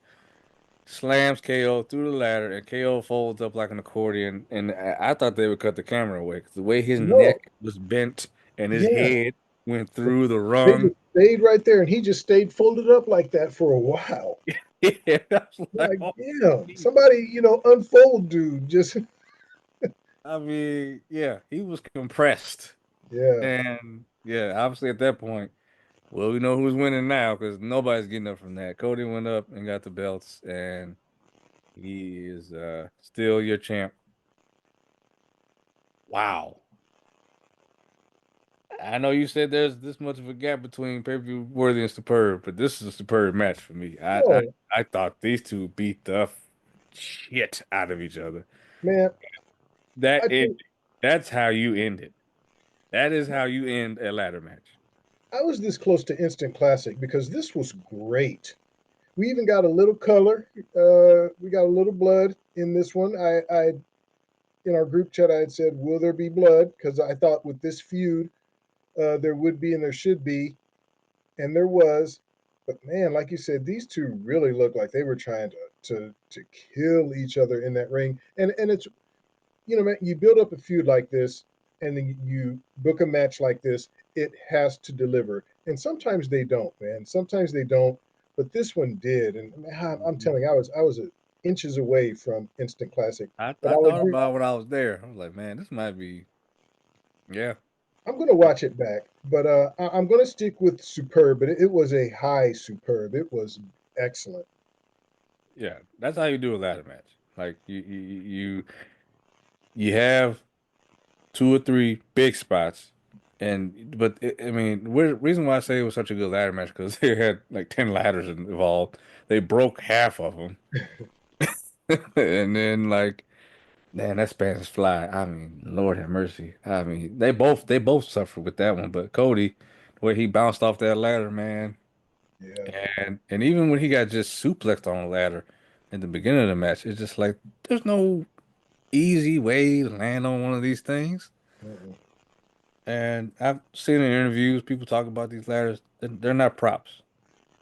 Slams KO through the ladder, and KO folds up like an accordion. And I thought they would cut the camera away because the way his no, neck was bent and his yeah. head went through the They rung. just stayed right there, and he just stayed folded up like that for a while. Yeah, I was like, Like, oh, damn, geez. somebody, unfold, dude. Just I mean, yeah, he was compressed. yeah, And yeah, obviously at that point, well, we know who's winning now because nobody's getting up from that. Cody went up and got the belts, and he is still your champ. Wow. I know you said there's this much of a gap between pay-per-view worthy and superb, but this is a superb match for me. no, I thought these two beat the shit out of each other. man. That I it think that's how you end it. That is how you end a ladder match. I was this close to instant classic because this was great. We even got a little color. We got a little blood in this one. I in our group chat, I had said, "Will there be blood?" Because I thought with this feud, there would be and there should be, and there was. But man, like you said, these two really looked like they were trying to kill each other in that ring. And it's man, you build up a feud like this, and then you book a match like this. It has to deliver, and sometimes they don't, man. Sometimes they don't, but this one did. And man, I'm Mhm. telling you, I was inches away from instant classic. But I I'll thought agree. about it when I was there. I was like, man, this might be yeah. I'm going to watch it back, but I'm going to stick with superb. But it was a high superb. It was excellent. Yeah, that's how you do a ladder match. Like you have two or three big spots, I mean, the reason why I say it was such a good ladder match because they had like 10 ladders involved. They broke half of them, and then like, man, that Spanish fly. I mean, Lord have mercy. I mean, they both suffered with that one, but Cody, where he bounced off that ladder, man, Yeah. and even when he got just suplexed on the ladder in the beginning of the match, it's just like there's no easy way to land on one of these things. Mm-mm. And I've seen in interviews people talk about these ladders. They're not props.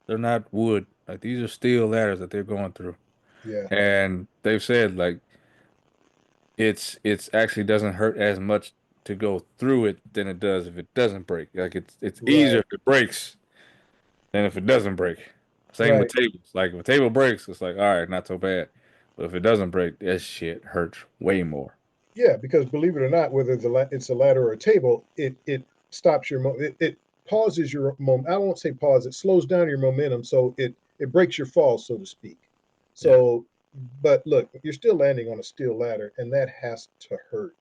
They're not wood. Like these are steel ladders that they're going through. Yeah. And they've said like it's actually doesn't hurt as much to go through it than it does if it doesn't break. Like it's easier Right. if it breaks Then if it doesn't break, same with Right. tables. Like if a table breaks, it's like, all right, not so bad. But if it doesn't break, that shit hurts way more. Yeah, because believe it or not, whether it's a ladder or a table, it stops your it pauses your moment. I won't say pause. It slows down your momentum, so it breaks your fall, so to speak. Yeah. So, but look, you're still landing on a steel ladder, and that has to hurt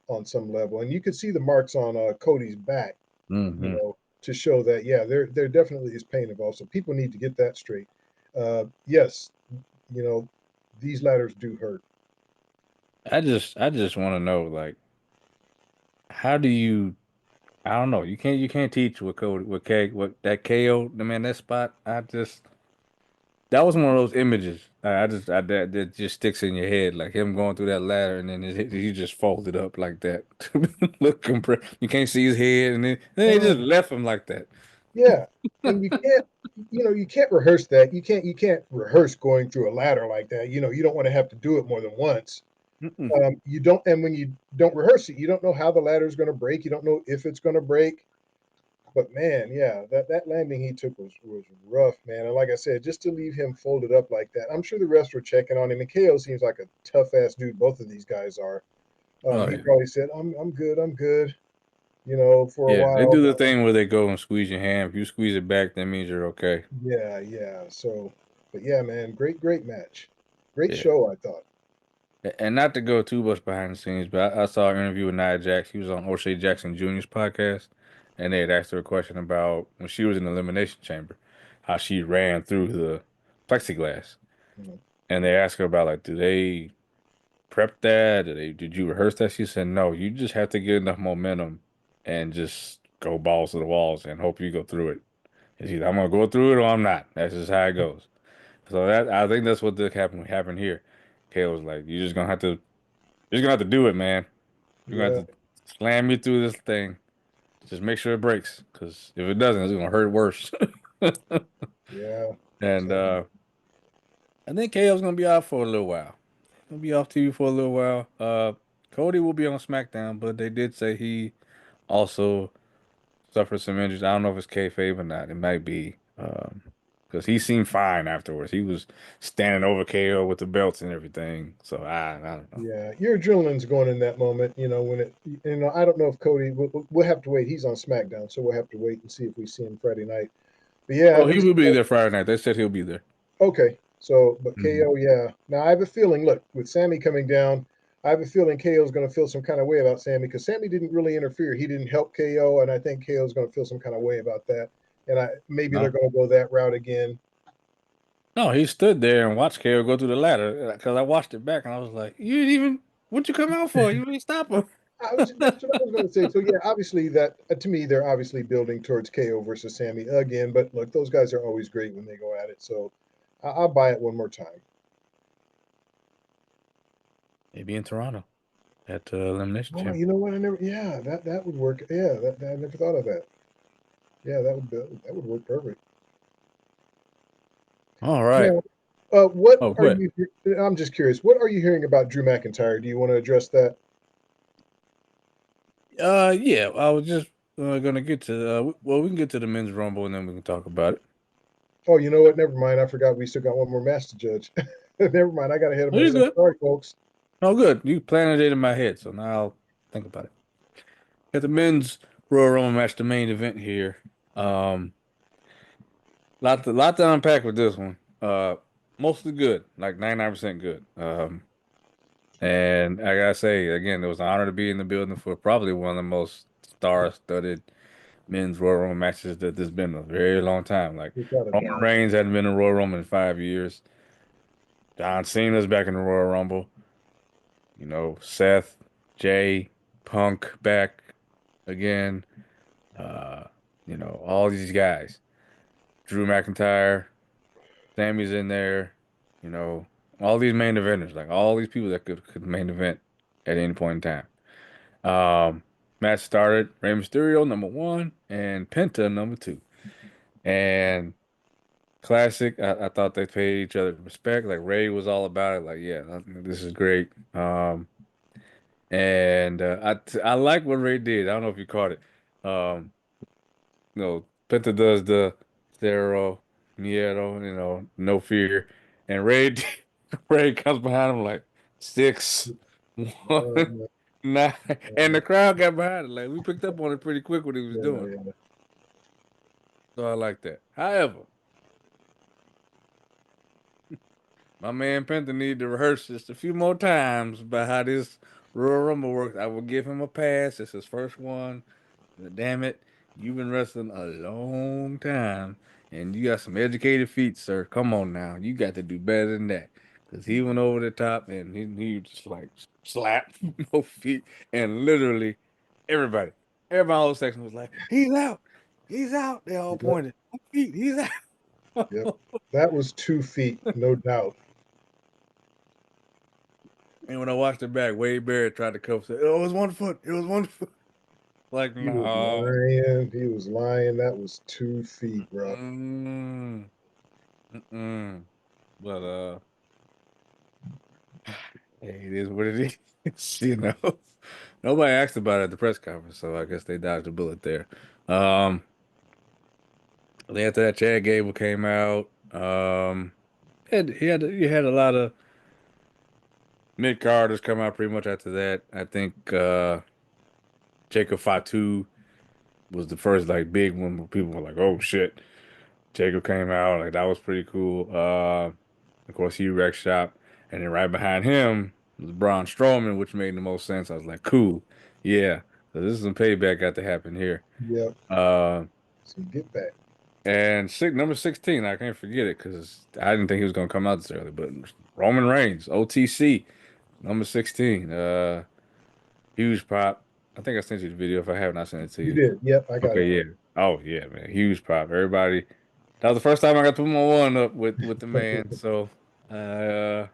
on some level. And you could see the marks on Cody's back, you Hmm. know, to show that yeah, there definitely is pain involved. So people need to get that straight. Yes, you know, these ladders do hurt. I just want to know, like, how do you? I don't know. You can't teach what code what K what that KO the man that spot. That was one of those images. That just sticks in your head, like him going through that ladder and then he just folded up like that. Look, you can't see his head, and then they just Um, left him like that. Yeah, and you can't, you can't rehearse that. You can't rehearse going through a ladder like that. You don't want to have to do it more than once. Mm-mm. You don't, and when you don't rehearse it, you don't know how the ladder is going to break. You don't know if it's going to break. But man, yeah, that landing he took was rough, man. And like I said, just to leave him folded up like that, I'm sure the refs were checking on him. And KO seems like a tough ass dude. Both of these guys are. Oh He yeah, probably said, I'm good, I'm good. For a yeah. They while. do the thing where they go and squeeze your hand. If you squeeze it back, that means you're okay. Yeah, yeah. So, but yeah, man, great match. Great Yeah. show, I thought. And not to go too much behind the scenes, but I saw an interview with Nia Jax. He was on O'Shea Jackson Jr.'s podcast, and they had asked her a question about when she was in the Elimination Chamber, how she ran through the plexiglass. Mhm. And they asked her about like, do they prep that? Did you rehearse that? She said, no, you just have to get enough momentum and just go balls to the walls and hope you go through it. It's either I'm gonna go through it or I'm not. That's just how it goes. So that I think that's what happened here. Kale was like, you're just gonna have to do it, man. You're gonna Yeah, have to slam me through this thing. Just make sure it breaks, because if it doesn't, it's gonna hurt worse. yeah, And exactly. I think KO's gonna be out for a little while. He'll be off TV for a little while. Cody will be on SmackDown, but they did say he also suffered some injuries. I don't know if it's kayfabe or not. It might be, because he seemed fine afterwards. He was standing over KO with the belts and everything. So I don't know. Yeah, your adrenaline's going in that moment. When I don't know if Cody. We'll have to wait. He's on SmackDown, so we'll have to wait and see if we see him Friday night. But yeah, Oh, he will be there Friday night. They said he'll be there. okay. So, but Hmm. KO, yeah. Now I have a feeling. Look, with Sammy coming down, I have a feeling KO is going to feel some kind of way about Sammy because Sammy didn't really interfere. He didn't help KO, and I think KO is going to feel some kind of way about that. And maybe they're No, going to go that route again. no, he stood there and watched KO go through the ladder because I watched it back and I was like, you didn't even, what'd you come out for? You didn't stop him. That's what I was going to say. So yeah, obviously that to me they're obviously building towards KO versus Sammy again. But look, those guys are always great when they go at it. So I'll buy it one more time. Maybe in Toronto at the Elimination Oh, Chamber. you know what? I never. Yeah, that would work. Yeah, I never thought of that. Yeah, that would work perfect. All right. Now, what Oh, are good. you? I'm just curious. What are you hearing about Drew McIntyre? Do you want to address that? Yeah, I was just gonna get to well, we can get to the men's rumble and then we can talk about it. Oh, you know what? Never mind. I forgot we still got one more match to judge. Never mind. I got ahead of Oh, you're myself. good. Sorry, folks. Oh, good. You planted it in my head, so now I'll think about it. Got the men's Royal Rumble match, the main event here. Um, lot to unpack with this one. Mostly good, like 99% good. And I gotta say again, it was an honor to be in the building for probably one of the most star-studded men's Royal Rumble matches that there's been in a very long time. Like Without a Roman doubt. Reigns hadn't been in Royal Rumble in 5 years. John Cena's back in the Royal Rumble. Seth, Jay, Punk back again. Uh, all these guys. Drew McIntyre, Sammy's in there. You know, all these main eventers, like all these people that could main event at any point in time. Match started. Rey Mysterio number one and Penta number two. And classic. I thought they paid each other respect. Like Ray was all about it. Like, yeah, this is great. And I like what Ray did. I don't know if you caught it. Um, Penta does the Cero, Nieto, no fear. And Ray Ray comes behind him like 6, 1, Uh, 9. And the crowd got behind it. Like we picked up on it pretty quick what he was yeah, doing. yeah. So I like that. However, my man Penta need to rehearse just a few more times about how this Royal Rumble works. I will give him a pass. It's his first one. But damn it, you've been wrestling a long time, and you got some educated feet, sir. Come on now, you got to do better than that. Cause he went over the top and he just like slap no feet, and literally everybody in the whole section was like, he's out. They all Yep, pointed, no feet, he's out. yep. That was 2 feet, no doubt. And when I watched it back, Wade Barrett tried to cover. Said, "Oh, it was 1 foot. It was 1 foot." Like, He was no. lying. He was lying. That was 2 feet, bro. Mm, mm-mm. But hey, it is what it is. Nobody asked about it at the press conference, so I guess they dodged a bullet there. Um, then after that, Chad Gable came out. You had a lot of mid carders come out pretty much after that. I think Jacob Fatu was the first like big one where people were like, "Oh shit." Jacob came out, like that was pretty cool. Of course, he wrecked shop, and then right behind him was Braun Strowman, which made the most sense. I was like, cool, yeah. So this is some payback got to happen here. Yep. Uh, So get back. and number 16, I can't forget it because I didn't think he was gonna come out this early, but Roman Reigns, OTC, number 16, huge pop. I think I sent you the video. If I haven't, I sent it to You you. did. Yep, I got Okay, it. yeah. Oh yeah, man, huge pop. Everybody. That was the first time I got to put my one up with the man. So I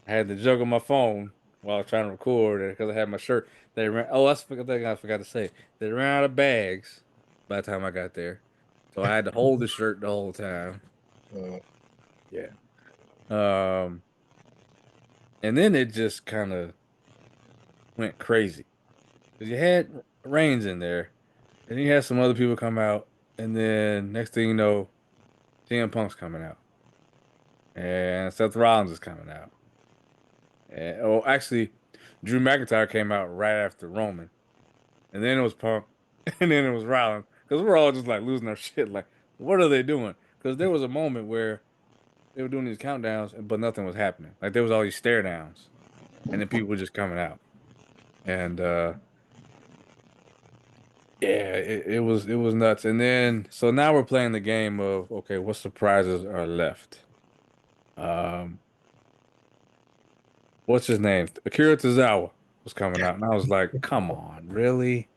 had to juggle my phone while I was trying to record because I had my shirt. They ran. Oh, that's the thing I forgot to say. They ran out of bags by the time I got there, so I had to hold the shirt the whole time. Uh, Yeah. Um, and then it just kind of went crazy because you had Reigns in there, and you had some other people come out, and then next thing you know, CM Punk's coming out, and Seth Rollins is coming out. And, oh, actually, Drew McIntyre came out right after Roman. And then it was Punk, and then it was Rollins. Because we're all just like losing our shit. Like, what are they doing? Because there was a moment where they were doing these countdowns, but nothing was happening. Like there was all these stare downs, and then people were just coming out. And yeah, it was nuts. And then so now we're playing the game of okay, what surprises are left? Um, what's his name? Akira Tozawa was coming out, and I was like, come on, really?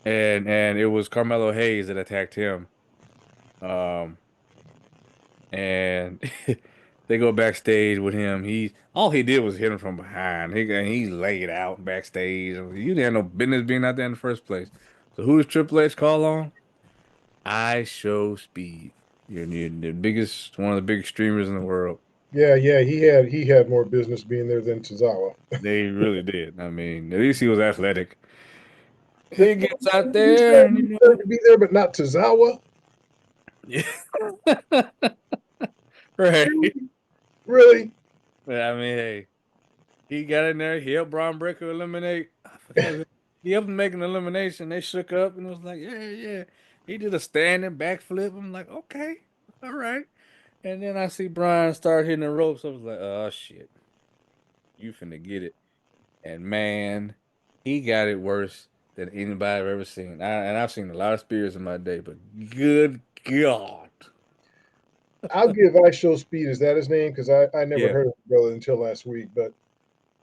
And it was Carmelo Hayes that attacked him. Um, and they go backstage with him. He all he did was hit him from behind. He laid out backstage. You didn't have no business being out there in the first place. So who does Triple H call on? I Show Speed. You're the biggest, one of the biggest streamers in the world. yeah, yeah. He had more business being there than Tozawa. They really did. I mean, at least he was athletic. That- He gets out He there, said and he deserved to be there, but not Tozawa. yeah, right. Really? But I mean, hey. He got in there. He helped Braun Breaker eliminate. I forgot. He helped him make an elimination. They shook up and was like, yeah, yeah. He did a standing backflip. I'm like, okay, all right. And then I see Brian start hitting the ropes. I was like, oh shit, you finna get it. And man, he got it worse than anybody I've ever seen. And I've seen a lot of spears in my day, but good God. I'll give I Show Speed. Is that his name? Because I never Yeah. heard of the brother until last week. But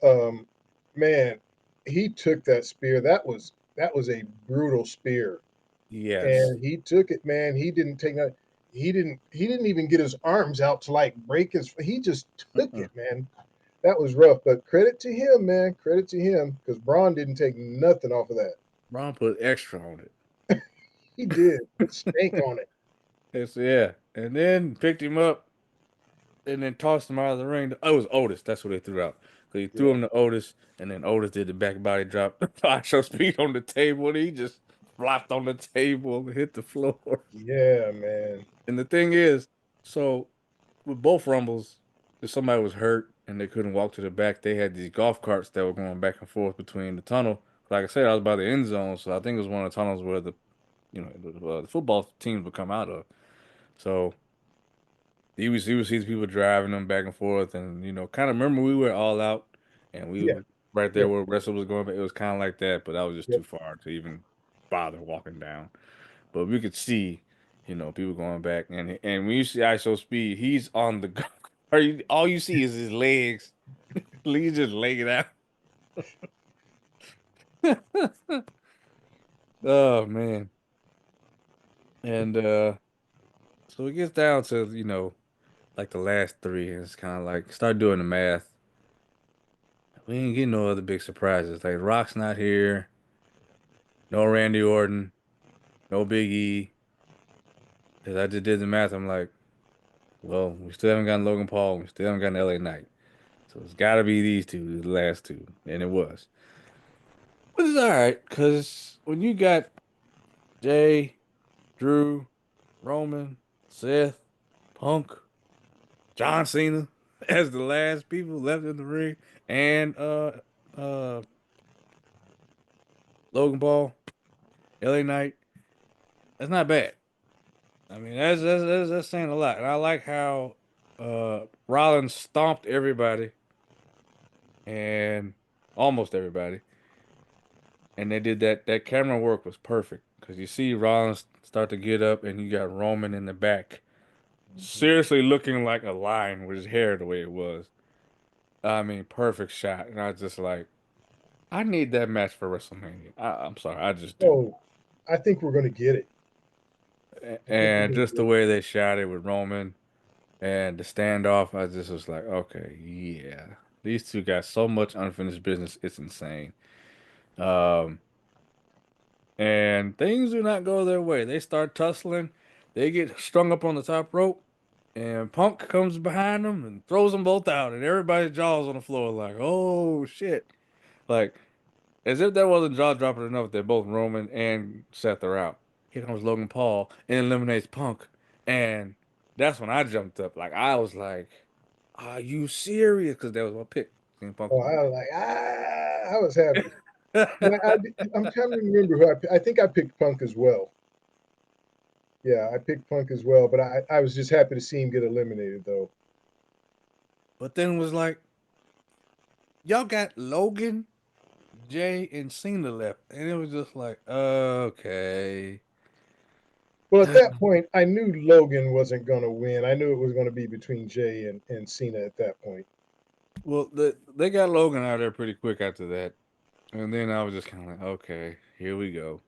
um, man, he took that spear. That was a brutal spear, Yes. and he took it. Man, he didn't take that. He didn't even get his arms out to like break his. He just took Mm-mm. it, man. That was rough. But credit to him, man. Credit to him because Braun didn't take nothing off of that. Braun put extra on it. He did put stank on it. It's, yeah. And then picked him up and then tossed him out of the ring. Oh, it was Otis. That's what they threw out. So he threw Yeah. him to Otis, and then Otis did the back body drop. I show speed on the table, and he just flopped on the table and hit the floor. Yeah, man. And the thing is, so with both Rumbles, if somebody was hurt and they couldn't walk to the back, they had these golf carts that were going back and forth between the tunnel. Like I said, I was by the end zone, so I think it was one of the tunnels where the football teams would come out of. So he would see the people driving them back and forth, and kind of remember we were all out, and we Yeah, were right there yeah, where wrestle was going, but it was kind of like that, but that was just yeah. too far to even bother walking down. But we could see, people going back, and when you see ISO speed, he's on the all you see is his legs. He's just laying it out. Oh man. And so it gets down to, like the last three, and it's kind of like start doing the math. We ain't getting no other big surprises. Like Rock's not here, no Randy Orton, no Big E. Cause I just did the math. I'm like, well, we still haven't gotten Logan Paul. We still haven't gotten LA Knight. So it's got to be these two, the last two, and it was. Which is all right, because when you got Jay, Drew, Roman, Seth, Punk, John Cena as the last people left in the ring, and uh Logan Paul, LA Knight, that's not bad. I mean, that's saying a lot. And I like how Rollins stomped everybody and almost everybody. And they did that. That camera work was perfect because you see Rollins start to get up, and you got Roman in the back, Mhm. seriously looking like a lion with his hair the way it was. I mean, perfect shot. And I was just like, I need that match for WrestleMania. I'm sorry, I just do. Oh, I think we're going to get it. I think we're And going to just get the it. way they shot it with Roman and the standoff, I just was like, okay, yeah, these two got so much unfinished business, it's insane. Um, and things do not go their way. They start tussling, they get strung up on the top rope, and Punk comes behind them and throws them both out, and everybody's jaws on the floor, like, oh shit. Like, as if that wasn't jaw dropping enough that both Roman and Seth are out. Here comes Logan Paul and eliminates Punk. And that's when I jumped up. Like, I was like, are you serious? Because that was my pick. CM Punk Oh, was I was like, I was happy. my And pick. I'm trying to remember who I think I picked Punk as well. Yeah, I picked Punk as well, but I was just happy to see him get eliminated, though. But then it was like, y'all got Logan, Jay, and Cena left. And it was just like, okay. Well, at that point, I knew Logan wasn't going to win. I knew it was going to be between Jay and Cena at that point. Well, they got Logan out there pretty quick after that. And then I was just kind of like, okay, here we go.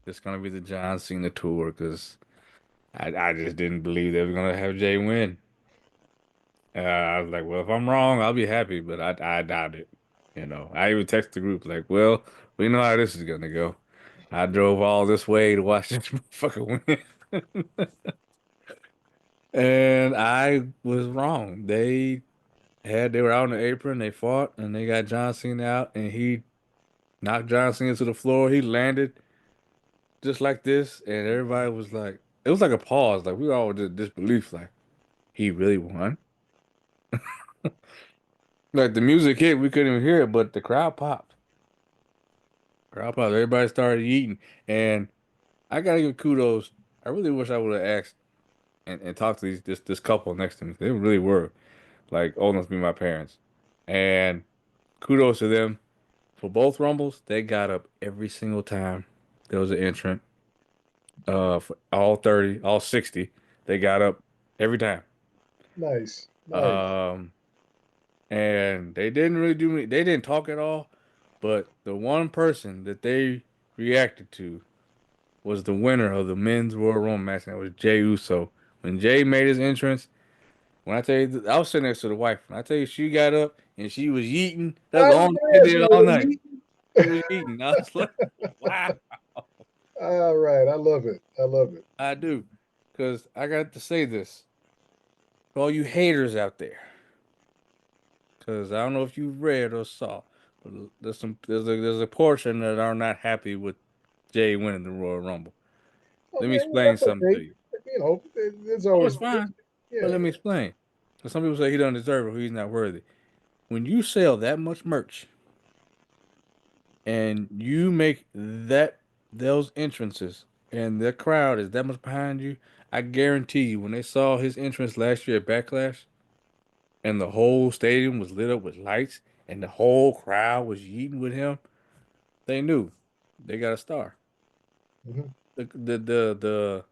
It's gonna be the John Cena tour because I just didn't believe they were gonna have Jay win. I was like, well, if I'm wrong, I'll be happy, but I doubt it. I even text the group like, well, we know how this is gonna go. I drove all this way to watch this motherfucker win, and I was wrong. They were out on the apron, they fought, and they got John Cena out, and he knocked John Cena to the floor. He landed just like this, and everybody was like, it was like a pause, like we all just disbelief, like he really won. Like the music hit, we couldn't even hear it, but the crowd popped. Crowd popped. Everybody started eating, and I gotta give kudos. I really wish I would have asked and talked to this couple next to me. They really were like old enough to be my parents, and kudos to them for both rumbles. They got up every single time there was an entrant. For all 30, all 60, they got up every time. Nice, nice. Um, and they didn't really do they didn't talk at all, but the one person that they reacted to was the winner of the men's Royal Rumble match, and that was Jey Uso. When Jay made his entrance, when I tell you, I was sitting next to the wife. When I tell you she got up and she was yeeting, that's I the was only going thing to she ask did you, all were night. they She was yeeting. I was like, wow, all right, I love it. I love it. I do, because I got to say this to all you haters out there. Because I don't know if you read or saw, but there's a portion that are not happy with Jay winning the Royal Rumble. Oh Let me man, well, explain that's something to okay. you. You know, there's Oh, it's always fine. But yeah. let me explain. So some people say he doesn't deserve it or he's not worthy. When you sell that much merch and you make those entrances and the crowd is that much behind you, I guarantee you when they saw his entrance last year at Backlash and the whole stadium was lit up with lights and the whole crowd was yeeting with him, they knew they got a star. Mhm. The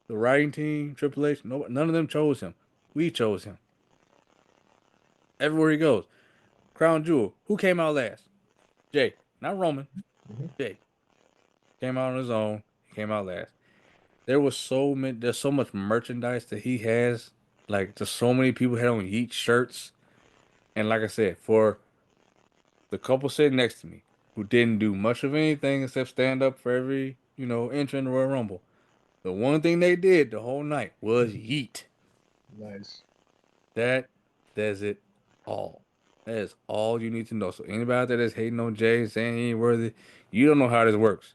the writing team, Triple H, none of them chose him. We chose him. Everywhere he goes. Crown Jewel. Who came out last? Jay. Not Roman. Mhm. Jay. Came out on his own. He came out last. There's so much merchandise that he has. Like just so many people had on Yeet shirts. And like I said, for the couple sitting next to me who didn't do much of anything except stand up for every, entrant in the Royal Rumble. The one thing they did the whole night was Yeet. Nice. That does it all. That is all you need to know. So anybody out there that's hating on Jay, saying he ain't worthy, you don't know how this works.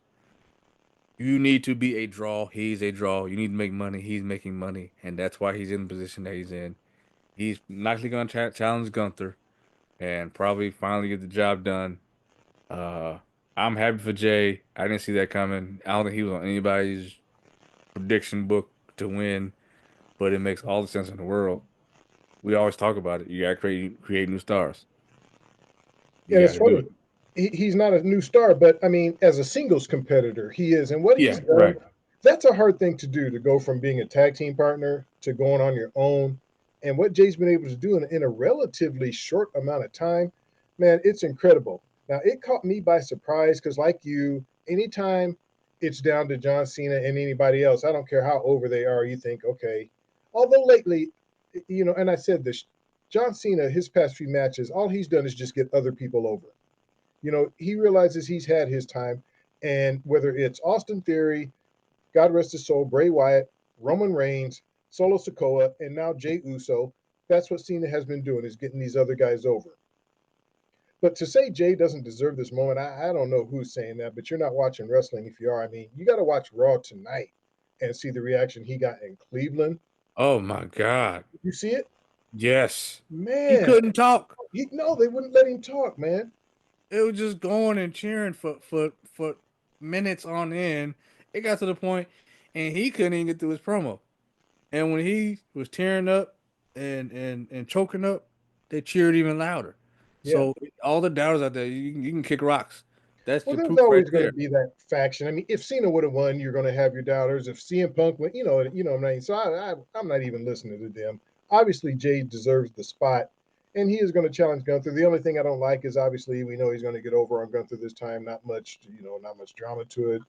You need to be a draw. He's a draw. You need to make money. He's making money, and that's why he's in the position that he's in. He's likely going to challenge Gunther and probably finally get the job done. Uh, I'm happy for Jay. I didn't see that coming. I don't think he was on anybody's prediction book to win, but it makes all the sense in the world. We always talk about it. You got to create new stars. You And got it's to do funny. it. He's not a new star, but I mean, as a singles competitor, he is. And what he's Yeah, done, right. that's a hard thing to do to go from being a tag team partner to going on your own. And what Jay's been able to do in a relatively short amount of time, man, it's incredible. Now, it caught me by surprise because, like you, anytime it's down to John Cena and anybody else, I don't care how over they are, you think, okay. Although lately, and I said this, John Cena, his past few matches, all he's done is just get other people over. He realizes he's had his time. And whether it's Austin Theory, God rest his soul, Bray Wyatt, Roman Reigns, Solo Sikoa, and now Jay Uso, that's what Cena has been doing, is getting these other guys over. But to say Jay doesn't deserve this moment, I don't know who's saying that, but you're not watching wrestling if you are. I mean, you got to watch Raw tonight and see the reaction he got in Cleveland. Oh my God. You see it? Yes. He Man, couldn't talk. no, they wouldn't let him talk, man. It was just going and cheering for minutes on end. It got to the point, and he couldn't even get through his promo. And when he was tearing up and choking up, they cheered even louder. Yeah. So all the doubters out there, you can kick rocks. That's Well, your there's proof right always going to there. be that faction. I mean, if Cena would have won, you're going to have your doubters. If CM Punk went, I mean, so I'm not even listening to them. Obviously, Jay deserves the spot, and he is going to challenge Gunther. The only thing I don't like is obviously we know he's going to get over on Gunther this time. Not much drama to it.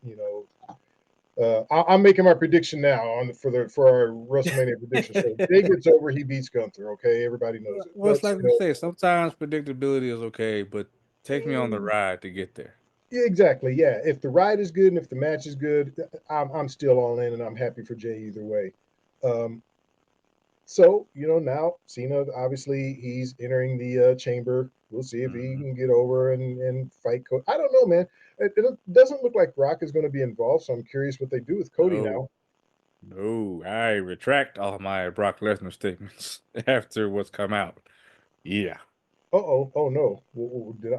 I'm making my prediction now for our WrestleMania prediction. So Jay gets over, he beats Gunther. Okay, everybody knows it. Well, But it's like we say, sometimes predictability is okay, but take me on the mm, ride to get there. yeah, exactly. Yeah. If the ride is good and if the match is good, I'm still all in and I'm happy for Jay either way. Um, so, now Cena, obviously, he's entering the chamber. We'll see if he Mhm. can get over and fight Cody. I don't know, man. It doesn't look like Brock is going to be involved. So I'm curious what they do with Cody No, now. no, I retract all my Brock Lesnar statements after what's come out. Yeah. Oh. Oh, no.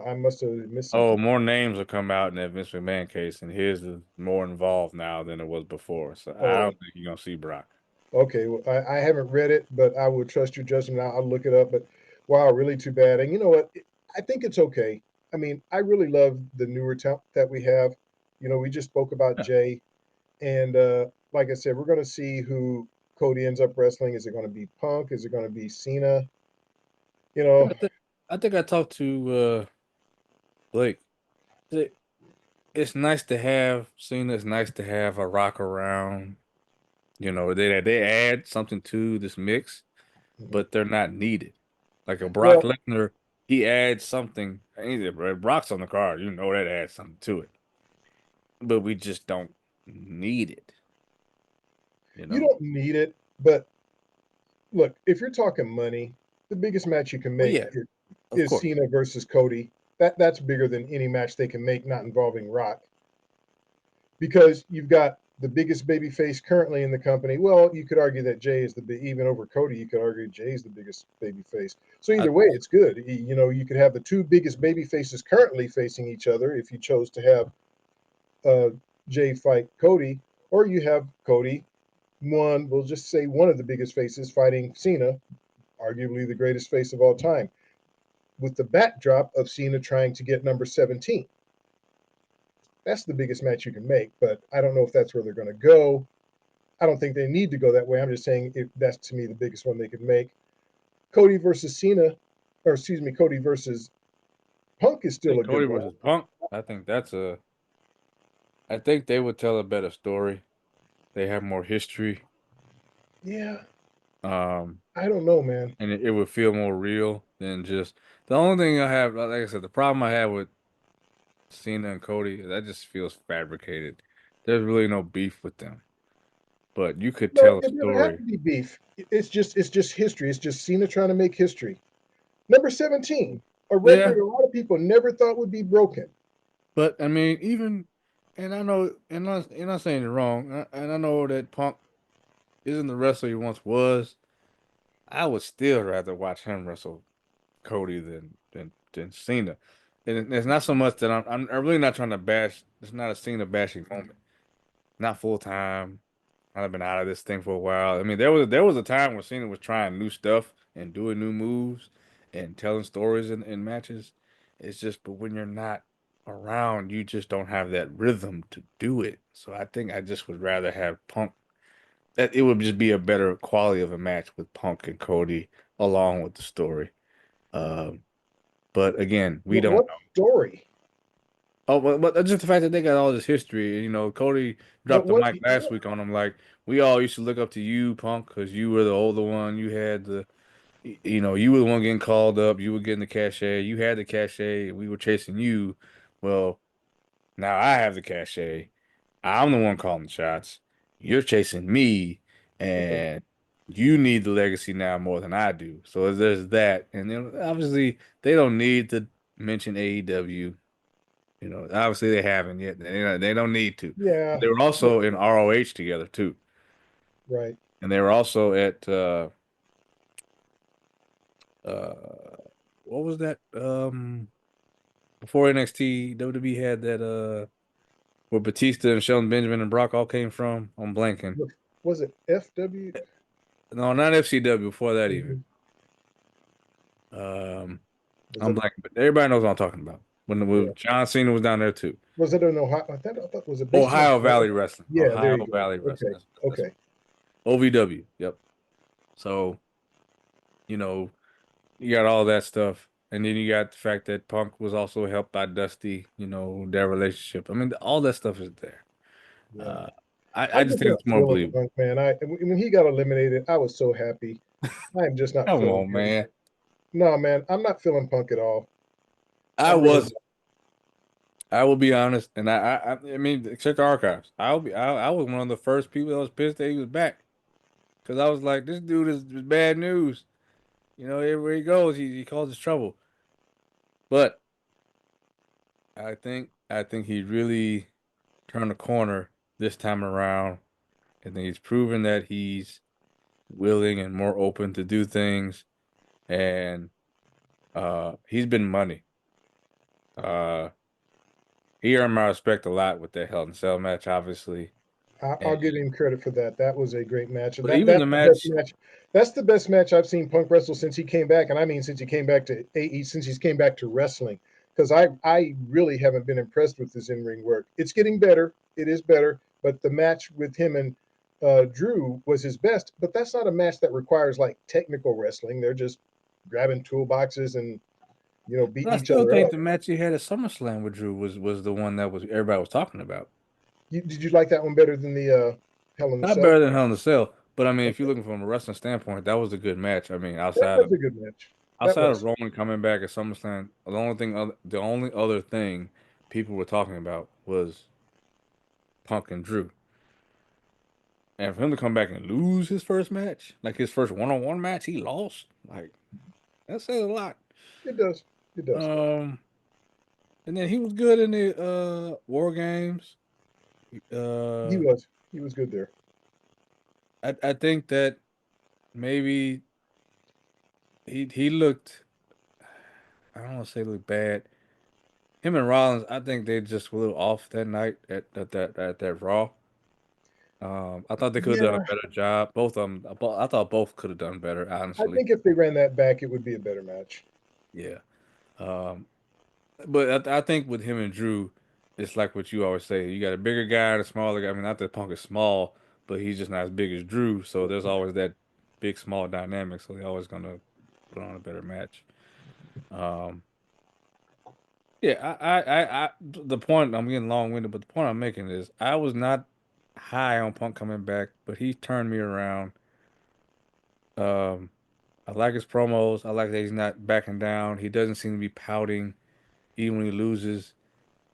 I must have missed Oh, something. more names will come out in that Vince McMahon case, and his is more involved now than it was before. So I Oh, don't think you're gonna see Brock. okay. Well, I haven't read it, but I will trust your judgment. I'll look it up. But wow, really too bad. And you know what? I think it's okay. I mean, I really love the newer talent that we have. We just spoke about Yeah. Jay, and like I said, we're going to see who Cody ends up wrestling. Is it going to be Punk? Is it going to be Cena? You know, I think I talked to Blake. It- It's nice to have Cena. It's nice to have a Rock around. They add something to this mix, mhm. but they're not needed. Like a Brock Well, Lesnar, he adds something. Either Brock's on the card, that adds something to it, but we just don't need it. You you know. don't need it, but look, if you're talking money, the biggest match you can Well, make yeah, of is course. Cena versus Cody. That's bigger than any match they can make, not involving Rock. because you've got the biggest baby face currently in the company. Well, you could argue that Jay is the big, even over Cody. You could argue Jay is the biggest baby face. So I, either way, it's good. You could have the two biggest baby faces currently facing each other if you chose to have uh, Jay fight Cody, or you have Cody, one, we'll just say one of the biggest faces fighting Cena, arguably the greatest face of all time, with the backdrop of Cena trying to get number 17. That's the biggest match you can make, but I don't know if that's where they're going to go. I don't think they need to go that way. I'm just saying if that's to me the biggest one they could make. Cody versus Cena, or excuse me, Cody versus Punk is still think a good Cody one. versus Punk. I think they would tell a better story. They have more history. Yeah, Um, I don't know, man. and it would feel more real than just the only thing I have. Like I said, the problem I have with Cena and Cody, that just feels fabricated. There's really no beef with them, but you could No, tell a it doesn't have story. to be beef. It's just history. It's just Cena trying to make history. Number 17, a record Yeah, a lot of people never thought would be broken. but I mean, even and I know, and I'm saying it wrong, and I know that Punk isn't the wrestler he once was. I would still rather watch him wrestle Cody than Cena. And it's not so much that I'm really not trying to bash. It's not a Cena bashing moment. Not full time. I've been out of this thing for a while. I mean, there was a time when Cena was trying new stuff and doing new moves and telling stories in matches. It's just, but when you're not around, you just don't have that rhythm to do it. So I think I just would rather have Punk. That it would just be a better quality of a match with Punk and Cody along with the story. Um, but again, we But don't what know. story? Oh, but just the fact that they got all this history. You know, Cody But dropped the what? mic last week on him. Like we all used to look up to you, Punk, because you were the older one. You had you were the one getting called up. You were getting the cachet. You had the cachet. We were chasing you. Well, now I have the cachet. I'm the one calling the shots. You're chasing me, Okay. and you need the legacy now more than I do. So there's that. And then obviously they don't need to mention AEW. You know, obviously they haven't yet. They don't need to. Yeah. They were Yeah. also in ROH together too, Right. and they were also at uh what was that before NXT WWE had that where Batista and Shelton Benjamin and Brock all came from. I'm blanking. Was it FW? No, not FCW. Before that even. Mhm. Um, Was I'm it? blanking, but everybody knows what I'm talking about. Yeah. When John Cena was down there too. Was it in Ohio? I thought was it based in Ohio Ohio? Valley Wrestling. Yeah. There Ohio you Valley go. Wrestling. Okay. That's Okay. OVW. Yep. So you know. You got all that stuff. And then you got the fact that Punk was also helped by Dusty, their relationship. I mean, all that stuff is there. Yeah. Uh, I I'm just just think not it's more feeling believable. Punk, man. When he got eliminated, I was so happy. I'm just not Come feeling on, him. man. No, man, I'm not feeling Punk at all. I I'm really was, I will be honest, and I mean, check the archives. I was one of the first people that was pissed that he was back because I was like, this dude is bad news. You know, everywhere he goes, he causes trouble. But I think he really turned the corner this time around. I think he's proven that he's willing and more open to do things. And he's been money. Uh he earned my respect a lot with that Hell in a Cell match, obviously. I'll And give him credit for that. That was a great match, and but that even that's the the best match, match. That's the best match I've seen Punk wrestle since he came back, and I mean since he came back to AE, since he's came back to wrestling. Because I really haven't been impressed with his in ring work. It's getting better. It is better, but the match with him and Drew was his best. But that's not a match that requires like technical wrestling. They're just grabbing toolboxes and but beating I each still other think up. the match he had at SummerSlam with Drew was the one that was everybody was talking about. Did you like that one better than the Hell in the Not Cell? better than Hell in a Cell, but I mean, if you're Okay. looking from a wrestling standpoint, that was a good match. I mean, That was a good match. That outside of was. Roman coming back at SummerSlam, the only other thing people were talking about was Punk and Drew. And for him to come back and lose his first match, like his first one-on-one match, he lost. Like that says a lot. It does. It does. Um, and then he was good in the War Games. Uh, He was good there. I think that maybe he looked. I don't want to say looked bad. Him and Rollins, I think they just were a little off that night at that Raw. I thought they could have done Yeah, a better job. Both of them, I thought both could have done better. I Honestly, think if they ran that back, it would be a better match. yeah. Um, but I think with him and Drew, it's like what you always say. You got a bigger guy and a smaller guy. I mean, not that Punk is small, but he's just not as big as Drew. So there's always that big small dynamic. So they're always gonna put on a better match. Um, yeah, the point I'm getting long-winded, but the point I'm making is I was not high on Punk coming back, but he turned me around. Um, I like his promos. I like that he's not backing down. He doesn't seem to be pouting even when he loses.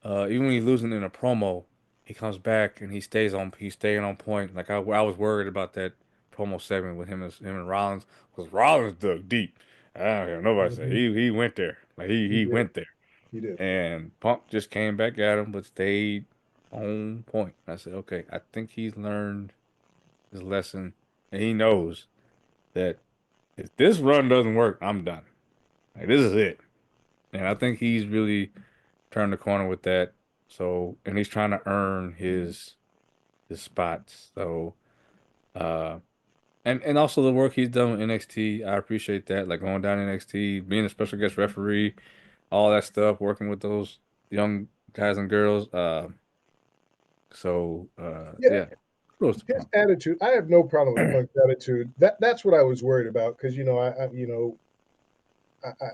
Even when he's losing in a promo, he comes back and he's staying on point. Like I was worried about that promo segment with him and Rollins because Rollins dug deep. I don't hear nobody say Mhm. he went there. Like He he did. went there. He did. And Punk just came back at him, but stayed on point. I said, okay, I think he's learned his lesson, and he knows that if this run doesn't work, I'm done. Like this is it. And I think he's really turned the corner with that. So, and he's trying to earn his spots. So, uh, and also the work he's done with NXT, I appreciate that. Like going down to NXT, being a special guest referee, all that stuff, working with those young guys and girls. Yeah, Yeah, kudos to his Punk. attitude. I have no problem with Punk's attitude. That's what I was worried about because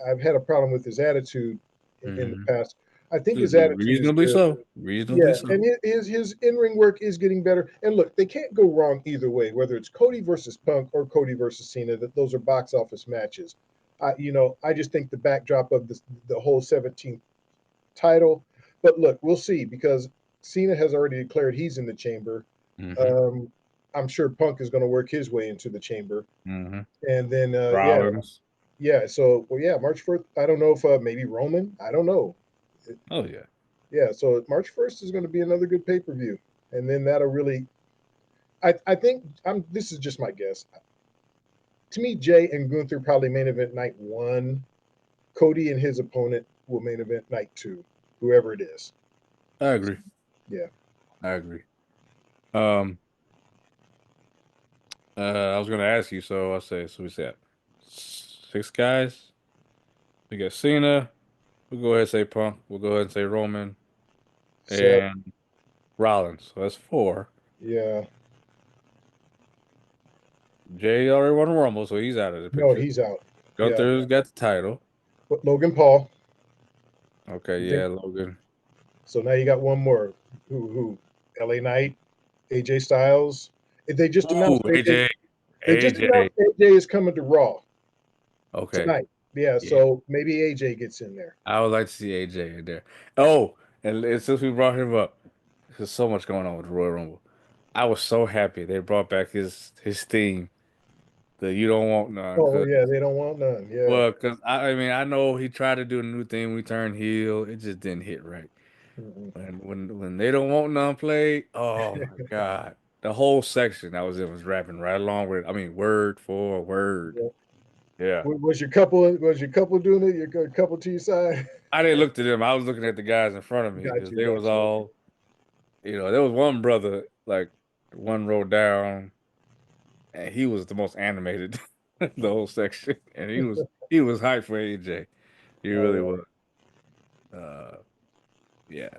I've had a problem with his attitude in the Hmm. past. I think his attitude is Reasonably good. so. Reasonably Yeah, so. and his in ring work is getting better. And look, they can't go wrong either way. Whether it's Cody versus Punk or Cody versus Cena, that those are box office matches. I just think the backdrop of the whole 17th title. But look, we'll see because Cena has already declared he's in the chamber. Hmm. Um, I'm sure Punk is going to work his way into the chamber, Hmm. and then Rollins. yeah. So well, yeah, March 1st. I don't know if maybe Roman. I don't know. Oh yeah. Yeah, so March 1st is going to be another good pay per view, and then that'll really. I think I'm. This is just my guess. To me, Jay and Gunther probably main event night one. Cody and his opponent will main event night two, whoever it is. I agree. Yeah. I agree. Um, I was gonna ask you, so I'll say so we said six guys. We got Cena. We'll go ahead and say Punk. We'll go ahead and say Roman Seth. and Rollins. So that's four. Yeah. Jay already won the Rumble, so he's out of the No, picture. he's out. Yeah. Gunther's got the title. But Logan Paul. Okay, You yeah, think Logan. so? Now you got one more. Who? L.A. Knight, AJ Styles. They just Ooh, announced AJ. AJ. They just AJ. announced AJ is coming to Raw Okay. tonight. Yeah, Yeah. so maybe AJ gets in there. I would like to see AJ in there. Oh, and since we brought him up, there's so much going on with the Royal Rumble. I was so happy they brought back his theme, the You Don't Want None, Oh because yeah, they don't want none. Yeah. well, because I mean I know he tried to do a new thing. We turned heel, it just didn't hit right. Mhm. When they don't want none played, oh my God, the whole section that was it was rapping right along with. I mean, word for word. Yeah. Yeah, Was your couple doing it? Your couple to your side? I didn't look to them. I was looking at the guys in front of me Got because you. they was Got you. all. There was one brother, like one row down, and he was the most animated the whole section, and he was hyped for AJ. He All really right. was. Uh, yeah.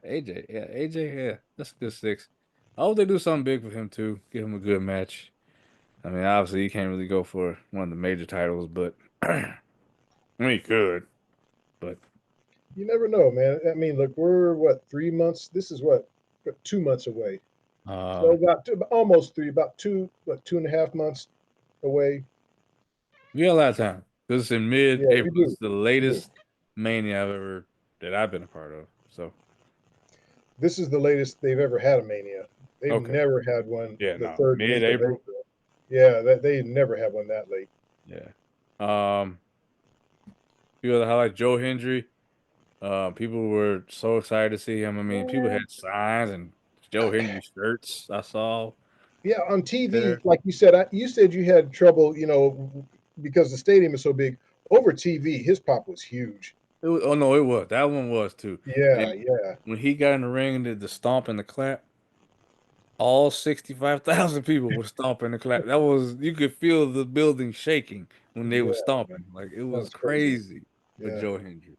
AJ, yeah, that's a good six. I hope they do something big for him too. Give him a good match. I mean, obviously he can't really go for one of the major titles, but I mean he could. But You never know, man. I mean, look, we're what 3 months? This is what 2 months away. So um, about almost three, about 2.5 months away. we got a lot of time. This is in Yeah, we mid-April. This do. is the We do. latest Mania that I've been a part of. So This is the latest they've ever had a Mania. They've okay. never had one Yeah, the no. third week of Mid-April. April. Yeah, they never had one that late. Yeah. Few other highlights. Joe Hendry. People were so excited to see him. I mean, people Yeah, had signs and Joe Hendry shirts I saw yeah, on TV, there. like you said, you said you had trouble, because the stadium is so big. Over TV, his pop was huge. Oh no, it was. That one was too. Yeah, And yeah, when he got in the ring and did the stomp and the clap, all 65,000 people were stomping the clap. That was, you could feel the building shaking when they were yeah. stomping. Like it was That's crazy. crazy for Yeah. Joe Hendry.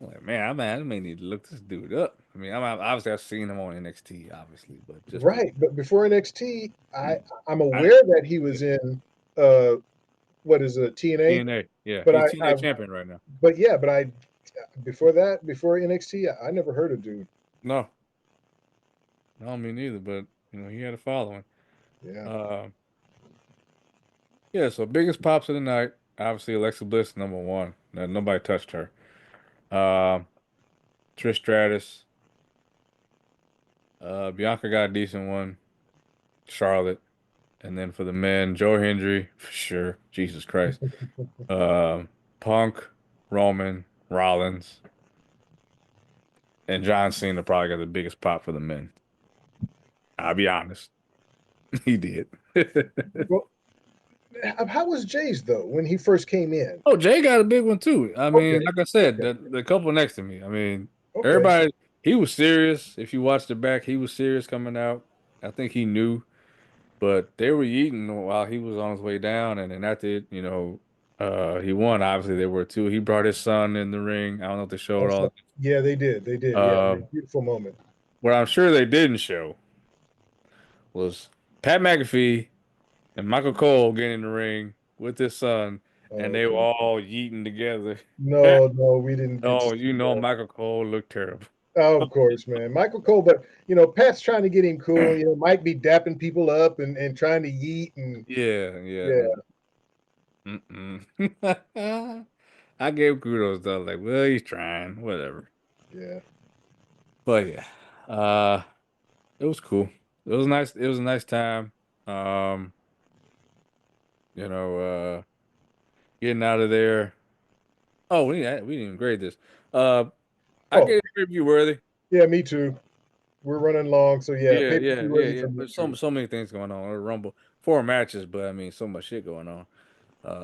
I'm like, man, I may need to look this dude up. I mean, obviously I've seen him on NXT, obviously, but just to, Right, but before NXT, yeah. I'm I aware that he was in uh what is it, TNA, TNA, yeah, but he's I TNA champion right now. but yeah, but I before that, before NXT, I never heard of dude. No, no, me neither. But he had a following. Yeah. Uh, yeah. So biggest pops of the night, obviously Alexa Bliss number one. Nobody touched her. Uh, Trish Stratus, Bianca got a decent one. Charlotte, and then for the men, Joe Hendry for sure. Jesus Christ. Punk, Roman, Rollins, and John Cena probably got the biggest pop for the men. I'll be honest, he did. Well, how was Jay's though when he first came in? Oh, Jay got a big one too. I mean, Okay, like I said, okay, the couple next to me. I mean, okay. everybody. He was serious. If you watched it back, he was serious coming out. I think he knew, but they were eating while he was on his way down, and then after he won. Obviously, there were two. He brought his son in the ring. I don't know if they showed That's all. yeah, they did. They did. Yeah, Uh, beautiful moment. what I'm sure they didn't show was Pat McAfee and Michael Cole getting in the ring with his son, and Oh they were good. all yeeting together. No, no, we didn't get to Oh, see that. Michael Cole looked terrible. Oh, of course, man. Michael Cole, but Pat's trying to get him cool. Mike be dapping people up and trying to yeet and Yeah, yeah. yeah, Mm-mm. I gave kudos though, like, well, he's trying, whatever. yeah. But yeah, uh, it was cool. It was nice. It was a nice time. Um, you know, getting out of there. Oh, we didn't even grade this. Uh, I Oh, gave it review worthy. yeah, me too. We're running long, so yeah, Yeah, paper yeah, view yeah, worthy yeah. for me But too. so many things going on. A Rumble, 4 matches, but I mean, so much shit going on.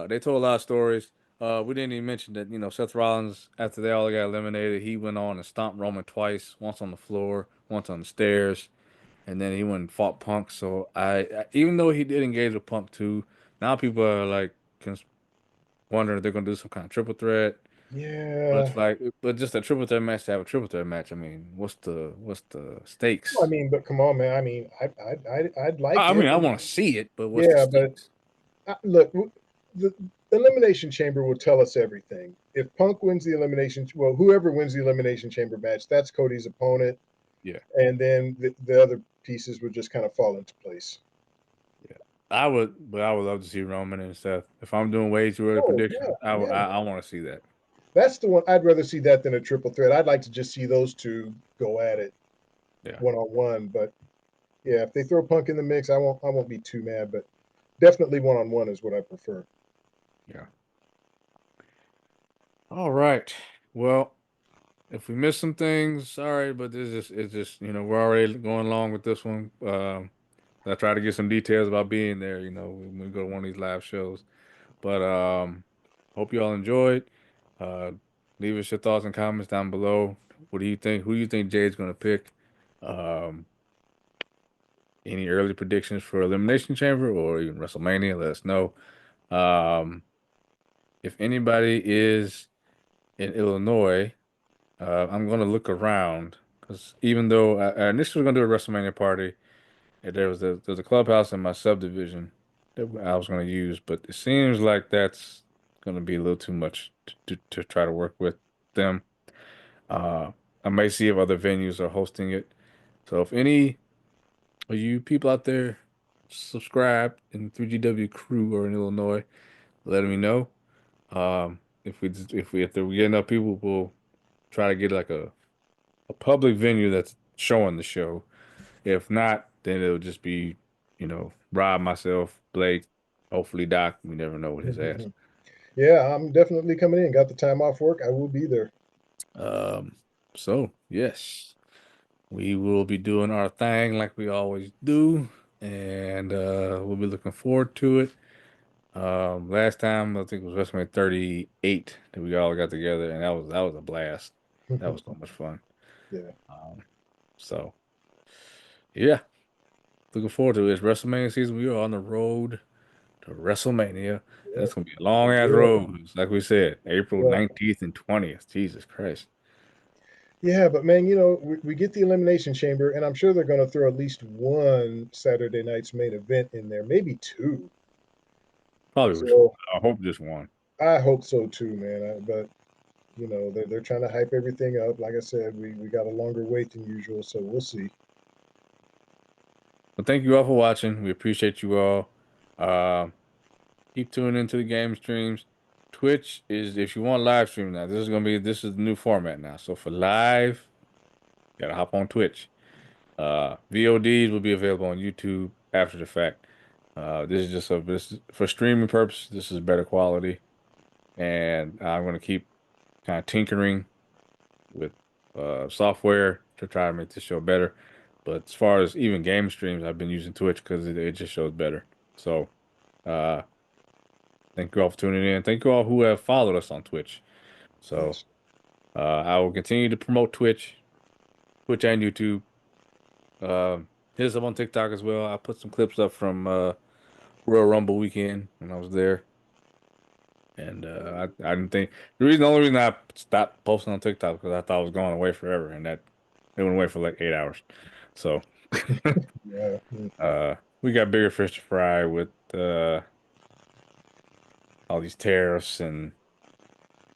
They told a lot of stories. We didn't even mention that, Seth Rollins, after they all got eliminated, he went on and stomped Roman twice, once on the floor, once on the stairs, and then he went and fought Punk. So even though he did engage with Punk too, now people are like wondering if they're gonna do some kind of triple threat. Yeah. But just a triple threat match to have a triple threat match. I mean, what's the Well, I stakes? mean, but come on, man. I mean, I'd like I it. mean, I want to see it, but what's the Yeah, but stakes? look, the elimination chamber will tell us everything. If Punk wins the elimination, well, whoever wins the elimination chamber match, that's Cody's opponent, Yeah. and then the other pieces would just kind of fall into place. Yeah, but I would love to see Roman and Seth. If I'm doing way too early Oh yeah, predictions, I yeah. I, I want to see that. That's the one I'd rather see that than a triple threat. I'd like to just see those two go at it Yeah, one on one. But yeah, if they throw Punk in the mix, I won't be too mad. But definitely one on one is what I prefer. yeah. All right. Well, if we missed some things, sorry, but it's just we're already going along with this one. I try to get some details about being there. When we go to one of these live shows. But hope you all enjoyed. Uh, leave us your thoughts and comments down below. What do you think? Who do you think Jay's gonna pick? Um, any early predictions for Elimination Chamber or even WrestleMania? Let us know. Um, if anybody is in Illinois, I'm gonna look around because even though I initially was gonna do a WrestleMania party, there was a clubhouse in my subdivision that I was gonna use, but it seems like that's gonna be a little too much to try to work with them. Uh, I may see if other venues are hosting it. So if any of you people out there subscribe in 3GW crew or in Illinois, let me know. If we get enough people, we'll try to get like a public venue that's showing the show. If not, then it'll just be, Rob, myself, Blake, hopefully Doc. We never know with his ass. Yeah, I'm definitely coming in. Got the time off work. I will be there. Um, so yes, we will be doing our thing like we always do, and we'll be looking forward to it. Last time I think it was WrestleMania 38 that we all got together, and that was a blast. That was so much fun. Yeah. Um, so yeah, looking forward to it. It's WrestleMania season. We are on the road to WrestleMania. And Yeah. it's gonna be a long ass Yeah. road. Like we said, April Yeah. 19th and 20th. Jesus Christ. Yeah, but man, we get the Elimination Chamber, and I'm sure they're going to throw at least one Saturday night's main event in there, maybe two. Probably was, So I hope this one. I hope so too, man. But they're trying to hype everything up. Like I said, we got a longer wait than usual, so we'll see. But thank you all for watching. We appreciate you all. Uh, keep tuning into the game streams. Twitch is if you want live stream now. This is the new format now. So for live, you gotta hop on Twitch. VODs will be available on YouTube after the fact. This is for streaming purposes. This is better quality, and I'm gonna keep kind of tinkering with software to try to make this show better. But as far as even game streams, I've been using Twitch because it just shows better. So uh, thank you all for tuning in. Thank you all who have followed us on Twitch. So Yes. I will continue to promote Twitch and YouTube. Hit us up on TikTok as well. I put some clips up from Royal Rumble weekend when I was there. And I didn't think the only reason I stopped posting on TikTok because I thought it was going away forever, and that it went away for like 8 hours. So Yeah. Mm. we got bigger fish to fry with all these tariffs and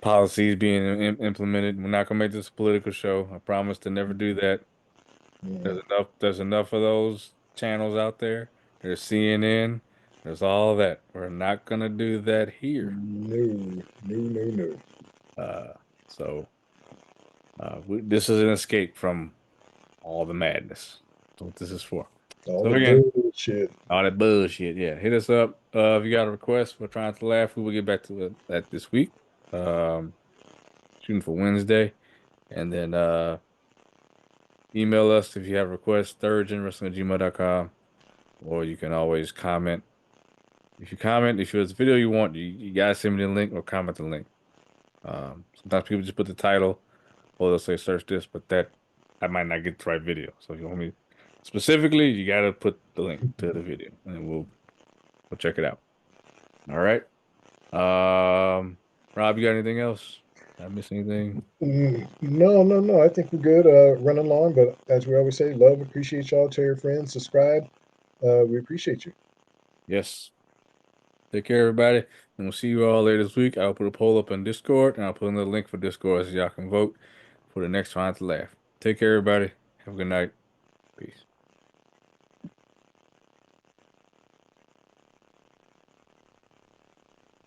policies being implemented. We're not gonna make this a political show. I promise to never do that. Mm. There's enough of those channels out there. There's CNN. There's all that. We're not gonna do that here. No, no, no, no. Uh, so this is an escape from all the madness. That's what this is for. All So the again, bullshit. all that bullshit. Yeah, hit us up. If you got a request for trying to laugh, we will get back to that this week. Um, shooting for Wednesday, and then email us if you have requests. Thirdgenwrestling@gmail.com, or you can always comment. If it's a video you want, you gotta send me the link or comment the link. Sometimes people just put the title or they'll say search this, but that I might not get the right video. So if you want me specifically, you gotta put the link to the video and we'll check it out. All right. Rob, you got anything else? Did I miss anything? No, no, no. I think we're good. Running along, but as we always say, love, appreciate y'all. Tell your friends, subscribe. We appreciate you. Yes. Take care, everybody. And we'll see you all later this week. I'll put a poll up on Discord and I'll put another link for Discord so y'all can vote for the next Trying to Laugh. Take care, everybody. Have a good night.